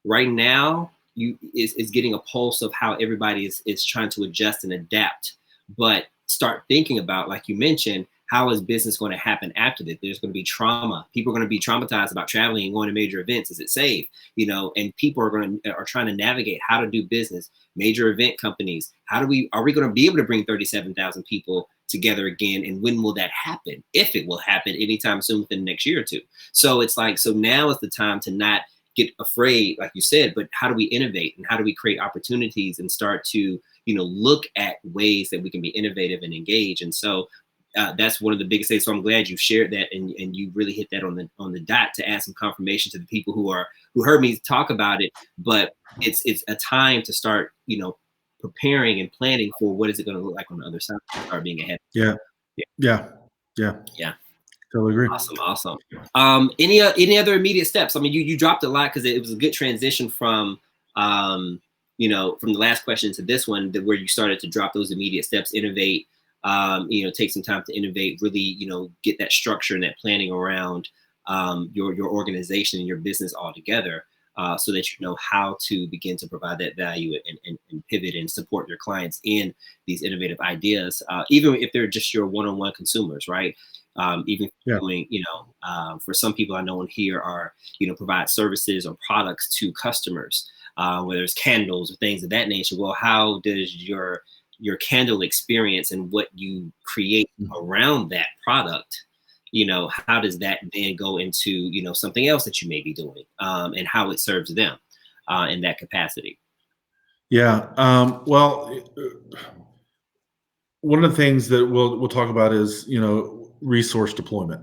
Speaker 1: Right now, is getting a pulse of how everybody is trying to adjust and adapt. But start thinking about, like you mentioned, how is business going to happen after that? There's going to be trauma. People are going to be traumatized about traveling and going to major events. Is it safe? And people are trying to navigate how to do business. Major event companies. Are we going to be able to bring 37,000 people together again? And when will that happen? If it will happen anytime soon, within the next year or two. So it's like, so now is the time to not get afraid, like you said, but how do we innovate and how do we create opportunities and start to, look at ways that we can be innovative and engage? And so that's one of the biggest things. So I'm glad you shared that and you really hit that on the dot to add some confirmation to the people who heard me talk about it. But it's a time to start, preparing and planning for what is it going to look like on the other side. Start being ahead.
Speaker 2: Yeah. Totally agree.
Speaker 1: Awesome. Any other immediate steps? I mean, you dropped a lot because it was a good transition from from the last question to this one, where you started to drop those immediate steps, innovate. Take some time to innovate, really, get that structure and that planning around your organization and your business all together, so that you know how to begin to provide that value and pivot and support your clients in these innovative ideas, even if they're just your one-on-one consumers, right? Doing, for some people I know in here are, provide services or products to customers, whether it's candles or things of that nature. Well, how does your candle experience and what you create around that product, how does that then go into, something else that you may be doing, and how it serves them in that capacity?
Speaker 2: Yeah. Well, one of the things that we'll talk about is, resource deployment.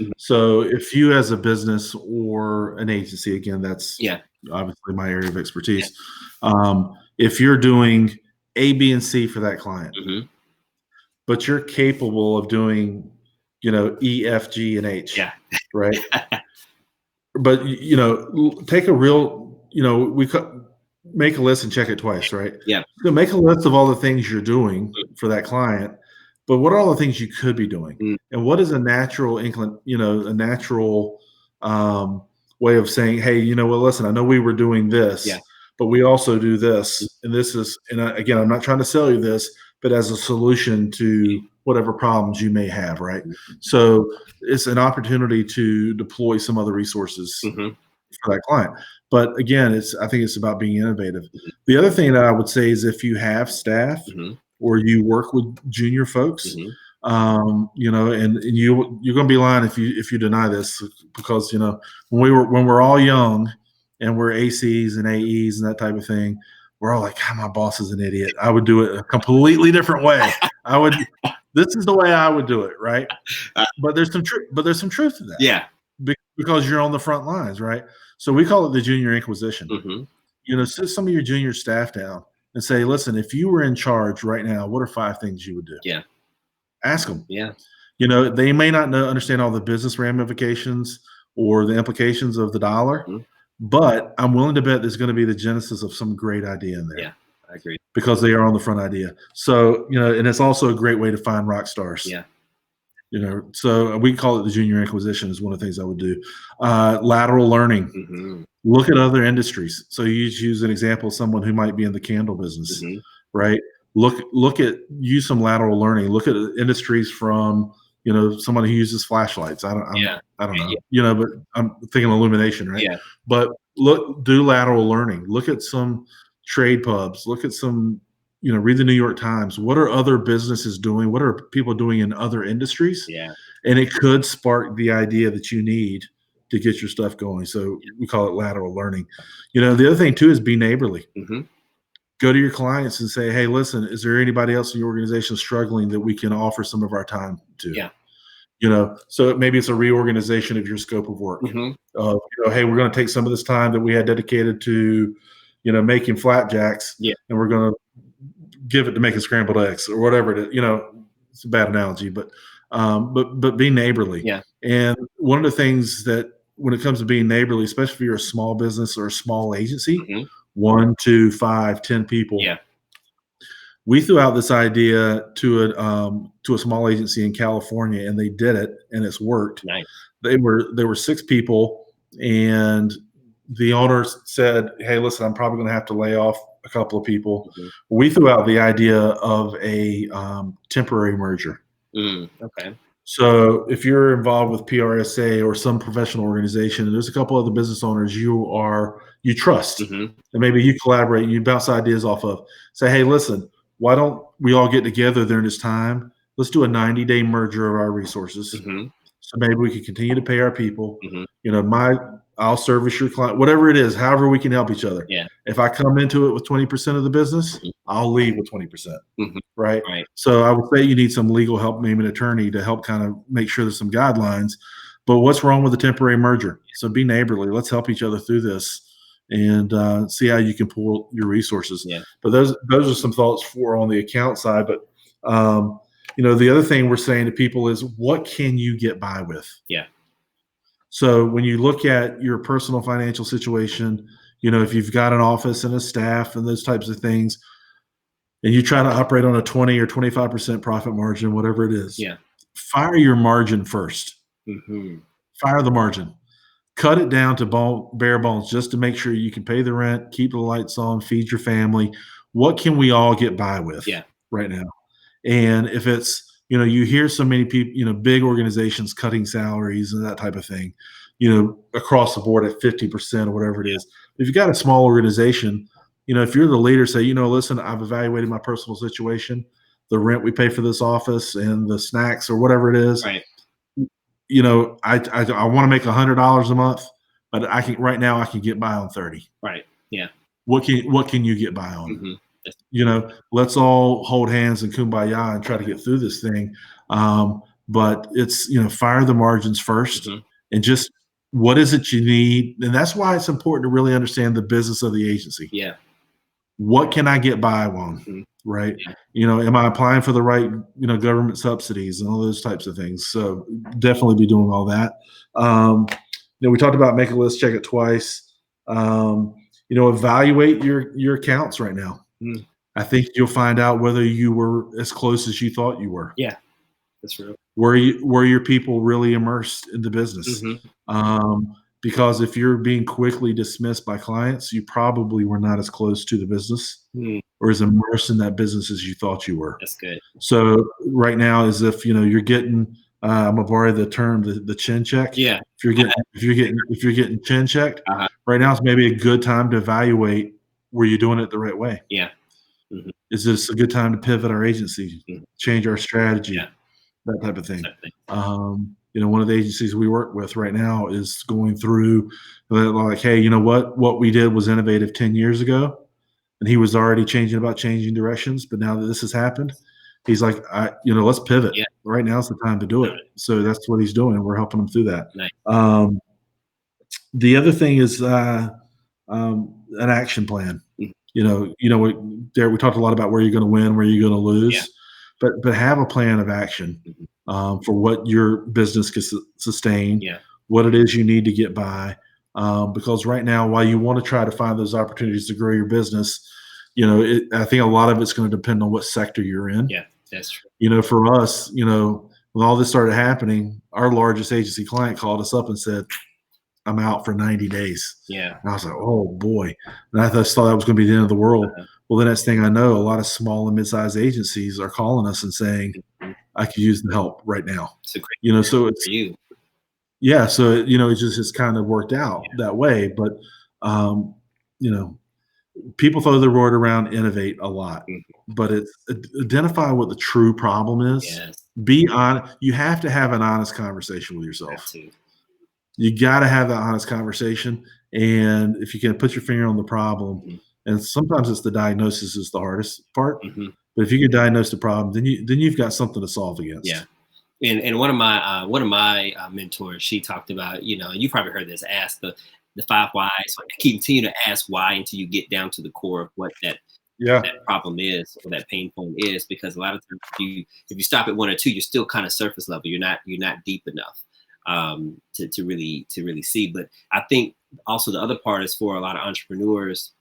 Speaker 1: Mhm.
Speaker 2: So if you as a business or an agency, again, that's
Speaker 1: Yeah.
Speaker 2: obviously my area of expertise. If you're doing A, B, and C for that client,
Speaker 1: Mhm.
Speaker 2: but you're capable of doing, E, F, G, and H,
Speaker 1: Yeah.
Speaker 2: right? But take a real, make a list and check it twice, right?
Speaker 1: Yeah.
Speaker 2: So make a list of all the things you're doing for that client, but what are all the things you could be doing,
Speaker 1: Mm.
Speaker 2: and what is a natural way of saying, hey, well, listen, I know we were doing this,
Speaker 1: Yeah.
Speaker 2: but we also do this, and this is, and again, I'm not trying to sell you this, but as a solution to whatever problems you may have, right? So it's an opportunity to deploy some other resources
Speaker 1: Mhm.
Speaker 2: for that client. But again, I think it's about being innovative. The other thing that I would say is if you have staff
Speaker 1: Mhm.
Speaker 2: or you work with junior folks,
Speaker 1: Mhm.
Speaker 2: and you're going to be lying if you deny this, because when we're all young and we're ACs and AEs and that type of thing, we're all like, my boss is an idiot. I would do it a completely different way. This is the way I would do it, right? But there's some truth. But there's some truth to that.
Speaker 1: Yeah.
Speaker 2: Because you're on the front lines, right? So we call it the junior inquisition.
Speaker 1: Mhm.
Speaker 2: Sit some of your junior staff down and say, listen, if you were in charge right now, what are 5 things you would do?
Speaker 1: Yeah.
Speaker 2: Ask them.
Speaker 1: Yeah.
Speaker 2: They may not understand all the business ramifications or the implications of the dollar,
Speaker 1: Mhm.
Speaker 2: but I'm willing to bet there's going to be the genesis of some great idea in there.
Speaker 1: Yeah, I agree.
Speaker 2: Because they are on the front idea. So, and it's also a great way to find rock stars.
Speaker 1: Yeah.
Speaker 2: So we call it the junior inquisition is one of the things I would do. Lateral learning.
Speaker 1: Mhm.
Speaker 2: Look at other industries. So you use an example of someone who might be in the candle business,
Speaker 1: Mhm.
Speaker 2: right? Use some lateral learning. Look at industries from, someone who uses flashlights. I don't know, but I'm thinking illumination, right?
Speaker 1: Yeah.
Speaker 2: But do lateral learning. Look at some trade pubs. Look at some, read the New York Times. What are other businesses doing? What are people doing in other industries?
Speaker 1: Yeah.
Speaker 2: And it could spark the idea that you need to get your stuff going. So we call it lateral learning. The other thing too is be neighborly.
Speaker 1: Mhm.
Speaker 2: Go to your clients and say, hey, listen, is there anybody else in your organization struggling that we can offer some of our time to?
Speaker 1: Yeah.
Speaker 2: So maybe it's a reorganization of your scope of work. Hey, we're going to take some of this time that we had dedicated to, making flapjacks, and we're going to give it to making scrambled eggs or whatever it is. It's a bad analogy, but be neighborly. And one of the things that when it comes to being neighborly, especially if you're a small business or a small agency, 1, 2, 5, 10 people. We threw out this idea to a small agency in California, and they did it, and it's worked.
Speaker 1: Nice.
Speaker 2: There were 6 people, and the owner said, "Hey, listen, I'm probably going to have to lay off a couple of people." We threw out the idea of a temporary merger.
Speaker 1: Okay.
Speaker 2: So if you're involved with PRSA or some professional organization, and there's a couple other business owners you trust, and maybe you collaborate, you bounce ideas off of. Say, hey, listen, why don't we all get together during this time? Let's do a 90-day merger of our resources. So maybe we can continue to pay our people. I'll service your client, whatever it is, however we can help each other. If I come into it with 20% of the business, I'll leave with 20%. Right? So I would say you need some legal help, maybe an attorney, to help kind of make sure there's some guidelines. But what's wrong with a temporary merger? So be neighborly. Let's help each other through this and see how you can pool your resources. But those are some thoughts for on the account side. But the other thing we're saying to people is, what can you get by with? So when you look at your personal financial situation, if you've got an office and a staff and those types of things, and you try to operate on a 20 or 25% profit margin, whatever it is, fire your margin first. Fire the margin. Cut it down to bare bones just to make sure you can pay the rent, keep the lights on, feed your family. What can we all get by with right now? And if it's, you hear so many people, big organizations cutting salaries and that type of thing, across the board at 50% or whatever it is. If you've got a small organization, if you're the leader, say, listen, I've evaluated my personal situation, the rent we pay for this office and the snacks or whatever it is. I want to make $100 a month, but right now I can get by on 30. What can you get by on? Let's all hold hands and kumbaya and try to get through this thing. But it's, fire the margins first and just what is it you need? And that's why it's important to really understand the business of the agency. What can I get by on? Right. Am I applying for the right, government subsidies and all those types of things? So definitely be doing all that. We talked about make a list, check it twice. Evaluate your accounts right now. I think you'll find out whether you were as close as you thought you were.
Speaker 1: That's real.
Speaker 2: Were your people really immersed in the business? Because if you're being quickly dismissed by clients, you probably were not as close to the business or as immersed in that business as you thought you were.
Speaker 1: That's good.
Speaker 2: So right now, as if you're getting, I'm gonna borrow the term, the chin check. If you're getting chin checked, right now is maybe a good time to evaluate, were you doing it the right way? Is this a good time to pivot our agency, change our strategy, that type of thing? One of the agencies we work with right now is going through like, hey, what we did was innovative 10 years ago, and he was already changing directions. But now that this has happened, he's like, let's pivot. Right now is the time to do it. So that's what he's doing. We're helping him through that. The other thing is an action plan. We talked a lot about where you're going to win, where you're going to lose, but have a plan of action for what your business can sustain, what it is you need to get by. Because right now, while you want to try to find those opportunities to grow your business, I think a lot of it's going to depend on what sector you're in.
Speaker 1: That's true.
Speaker 2: For us, when all this started happening, our largest agency client called us up and said, I'm out for 90 days. And I was like, oh boy. And I just thought that was going to be the end of the world. Well, the next thing I know, a lot of small and mid-sized agencies are calling us and saying, I could use the help right now.
Speaker 1: It's a great
Speaker 2: so it's
Speaker 1: for you.
Speaker 2: So it just kind of worked out that way. But people throw the word around innovate a lot, but it's identify what the true problem is. Be honest. You have to have an honest conversation with yourself. You got to have that honest conversation. And if you can put your finger on the problem, and sometimes it's the diagnosis is the hardest part, but if you can diagnose the problem, then you've got something to solve against.
Speaker 1: And one of my mentors, she talked about, you probably heard this, ask the 5 whys. So continue to ask why until you get down to the core of what that
Speaker 2: Yeah.
Speaker 1: problem is, or that pain point is, because a lot of times if you stop at 1 or 2, you're still kind of surface level. You're not deep enough to really see. But I think also the other part is for a lot of entrepreneurs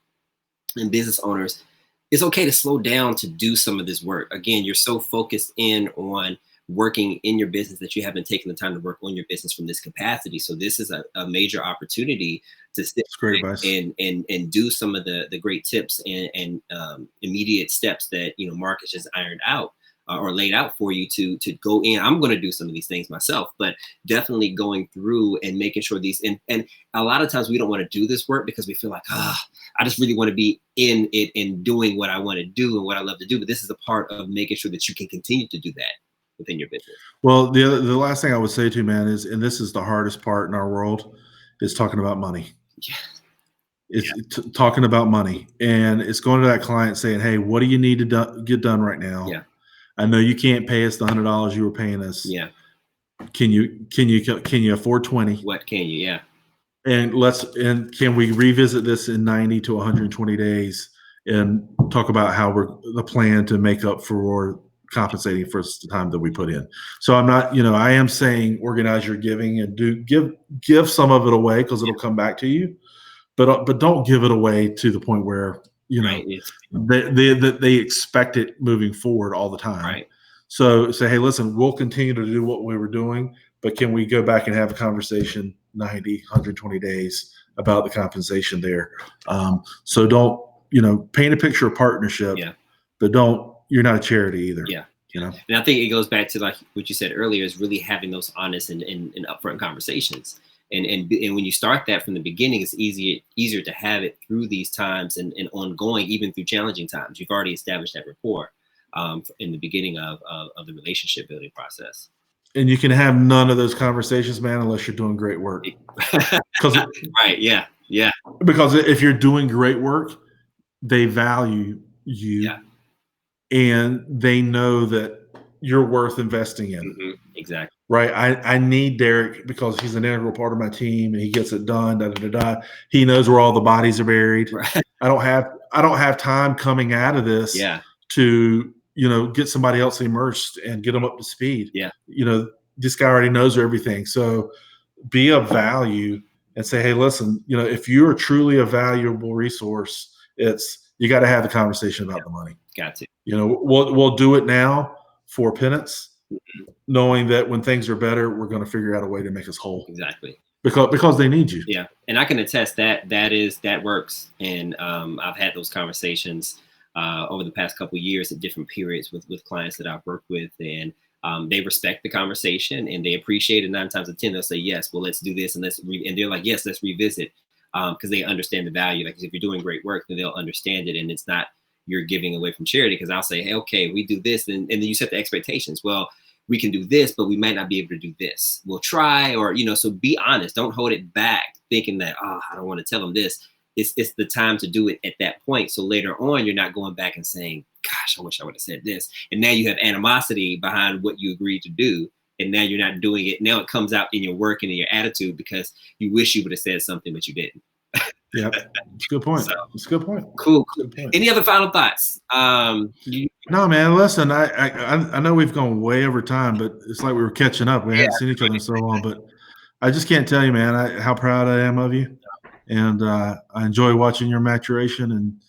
Speaker 1: and business owners, it's okay to slow down to do some of this work. Again, you're so focused in on working in your business that you haven't taken the time to work on your business from this capacity. So this is a major opportunity to sit
Speaker 2: great advice.
Speaker 1: and do some of the great tips and immediate steps that Mark has just ironed out or laid out for you to go in. I'm going to do some of these things myself, but definitely going through and making sure these and a lot of times we don't want to do this work because we feel like, I just really want to be in it and doing what I want to do and what I love to do. But this is a part of making sure that you can continue to do that within your business.
Speaker 2: Well, the last thing I would say to you, man, is, and this is the hardest part in our world, is talking about money.
Speaker 1: Yeah.
Speaker 2: It's talking about money, and it's going to that client saying, "Hey, what do you need to get done right now?
Speaker 1: Yeah.
Speaker 2: I know you can't pay us the $100 you were paying us.
Speaker 1: Yeah.
Speaker 2: Can you afford 20?
Speaker 1: What can you? Yeah.
Speaker 2: And can we revisit this in 90 to 120 days and talk about how the plan to make up for compensating for the time that we put in?" So I'm not, I am saying organize your giving and give some of it away because it'll come back to you, but don't give it away to the point where
Speaker 1: Right.
Speaker 2: they expect it moving forward all the time.
Speaker 1: Right.
Speaker 2: So say, hey, listen, we'll continue to do what we were doing, but can we go back and have a conversation 90, 120 days about the compensation there? So don't, paint a picture of partnership, but you're not a charity either.
Speaker 1: Yeah. And I think it goes back to like what you said earlier, is really having those honest and upfront conversations. And when you start that from the beginning, it's easier to have it through these times and ongoing, even through challenging times. You've already established that rapport in the beginning of the relationship building process.
Speaker 2: And you can have none of those conversations, man, unless you're doing great work.
Speaker 1: Right. Yeah. Yeah.
Speaker 2: Because if you're doing great work, they value you.
Speaker 1: Yeah.
Speaker 2: And they know that you're worth investing in.
Speaker 1: Mm-hmm. Exactly.
Speaker 2: Right. I need Derek because he's an integral part of my team and he gets it done. Da, da, da, da. He knows where all the bodies are buried.
Speaker 1: Right.
Speaker 2: I don't have time coming out of this to, get somebody else immersed and get them up to speed.
Speaker 1: Yeah.
Speaker 2: This guy already knows everything. So be of value and say, hey, listen, if you're truly a valuable resource, you got to have the conversation about the money.
Speaker 1: Got to.
Speaker 2: We'll do it now for penance, knowing that when things are better, we're going to figure out a way to make us whole.
Speaker 1: Exactly.
Speaker 2: Because they need you.
Speaker 1: Yeah. And I can attest that works. And I've had those conversations over the past couple of years at different periods with clients that I've worked with, and they respect the conversation and they appreciate it. 9 times out of 10, they'll say, yes, well, let's do this. And and they're like, yes, let's revisit. Because they understand the value. Like if you're doing great work, then they'll understand it. And it's not you're giving away from charity, because I'll say, hey, okay, we do this. And then you set the expectations. Well, we can do this, but we might not be able to do this. We'll try, or, so be honest. Don't hold it back thinking that, I don't want to tell them this. It's the time to do it at that point. So later on, you're not going back and saying, gosh, I wish I would have said this. And now you have animosity behind what you agreed to do. And now you're not doing it. Now it comes out in your work and in your attitude because you wish you would have said something, but you didn't.
Speaker 2: Yeah, it's a good point. It's a good point.
Speaker 1: Cool. Good point. Any other final thoughts?
Speaker 2: No, man. Listen, I know we've gone way over time, but it's like we were catching up. We hadn't seen each other in so long, but I just can't tell you, man, how proud I am of you, and I enjoy watching your maturation, and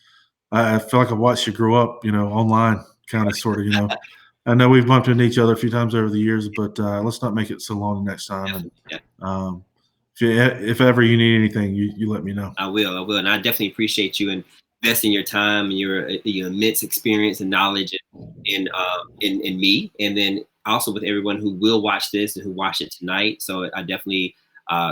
Speaker 2: I feel like I've watched you grow up, online, kind of, sort of, I know we've bumped into each other a few times over the years, but let's not make it so long next time. And if ever you need anything, you let me know.
Speaker 1: I will. And I definitely appreciate you investing your time and your immense experience and knowledge in me. And then also with everyone who will watch this and who watched it tonight. So I definitely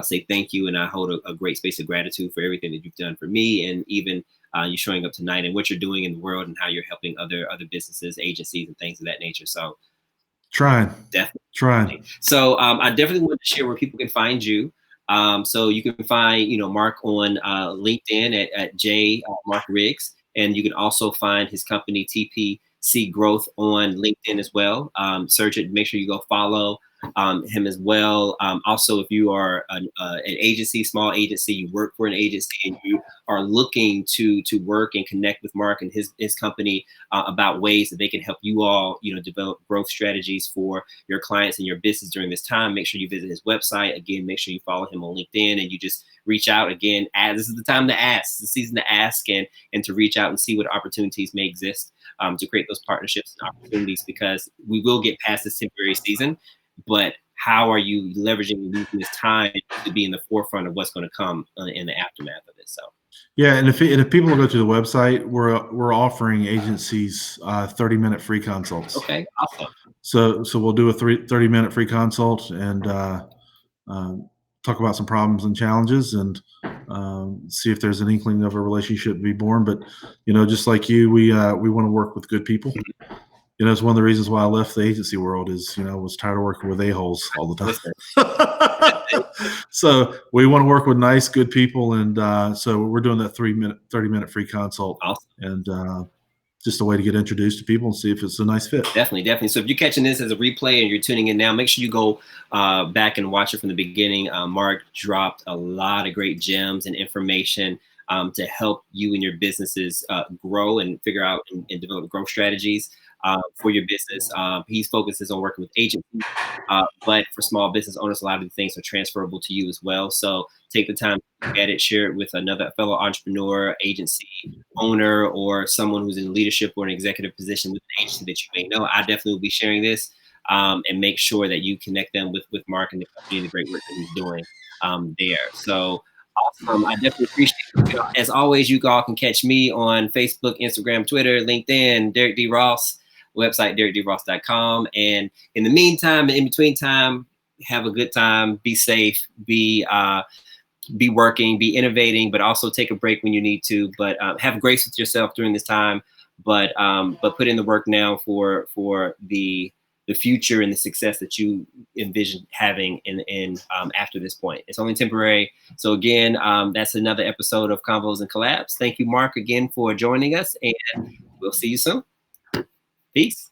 Speaker 1: say thank you. And I hold a great space of gratitude for everything that you've done for me, and even you showing up tonight and what you're doing in the world and how you're helping other businesses, agencies, and things of that nature. So
Speaker 2: trying.
Speaker 1: So I definitely want to share where people can find you. So you can find, Mark on LinkedIn at J Mark Riggs, and you can also find his company TPC Growth on LinkedIn as well. Search it, make sure you go follow. him as well. Also, if you are an agency, small agency, you work for an agency, and you are looking to work and connect with Mark and his company about ways that they can help you all, develop growth strategies for your clients and your business during this time, make sure you visit his website. Again, make sure you follow him on LinkedIn, and you just reach out. Again, this is the time to ask. It's the season to ask and to reach out and see what opportunities may exist to create those partnerships and opportunities, because we will get past this temporary season, but how are you leveraging and using this time to be in the forefront of what's going to come in the aftermath of this? So.
Speaker 2: Yeah, and if people go to the website, we're offering agencies 30-minute free consults.
Speaker 1: Okay, awesome.
Speaker 2: So we'll do a 30-minute free consult and talk about some problems and challenges, and see if there's an inkling of a relationship to be born. But just like you, we want to work with good people. It's one of the reasons why I left the agency world is, I was tired of working with a-holes all the time. So we want to work with nice, good people. And so we're doing that 30-minute free consult.
Speaker 1: Awesome.
Speaker 2: And just a way to get introduced to people and see if it's a nice fit.
Speaker 1: Definitely. So if you're catching this as a replay and you're tuning in now, make sure you go back and watch it from the beginning. Mark dropped a lot of great gems and information to help you and your businesses grow and figure out and develop growth strategies for your business. He focuses on working with agencies, but for small business owners, a lot of the things are transferable to you as well. So take the time to look at it, share it with another fellow entrepreneur, agency owner, or someone who's in leadership or an executive position with an agency that you may know. I definitely will be sharing this, and make sure that you connect them with Mark and the company and the great work that he's doing there. So awesome. I definitely appreciate it. As always, you all can catch me on Facebook, Instagram, Twitter, LinkedIn, Derek D. Ross, website, derekdross.com. And in the meantime, in between time, have a good time, be safe, be working, be innovating, but also take a break when you need to. But have grace with yourself during this time. But put in the work now for the future and the success that you envision having in after this point. It's only temporary. So again, that's another episode of Convos and Collabs. Thank you, Mark, again for joining us, and we'll see you soon. Peace.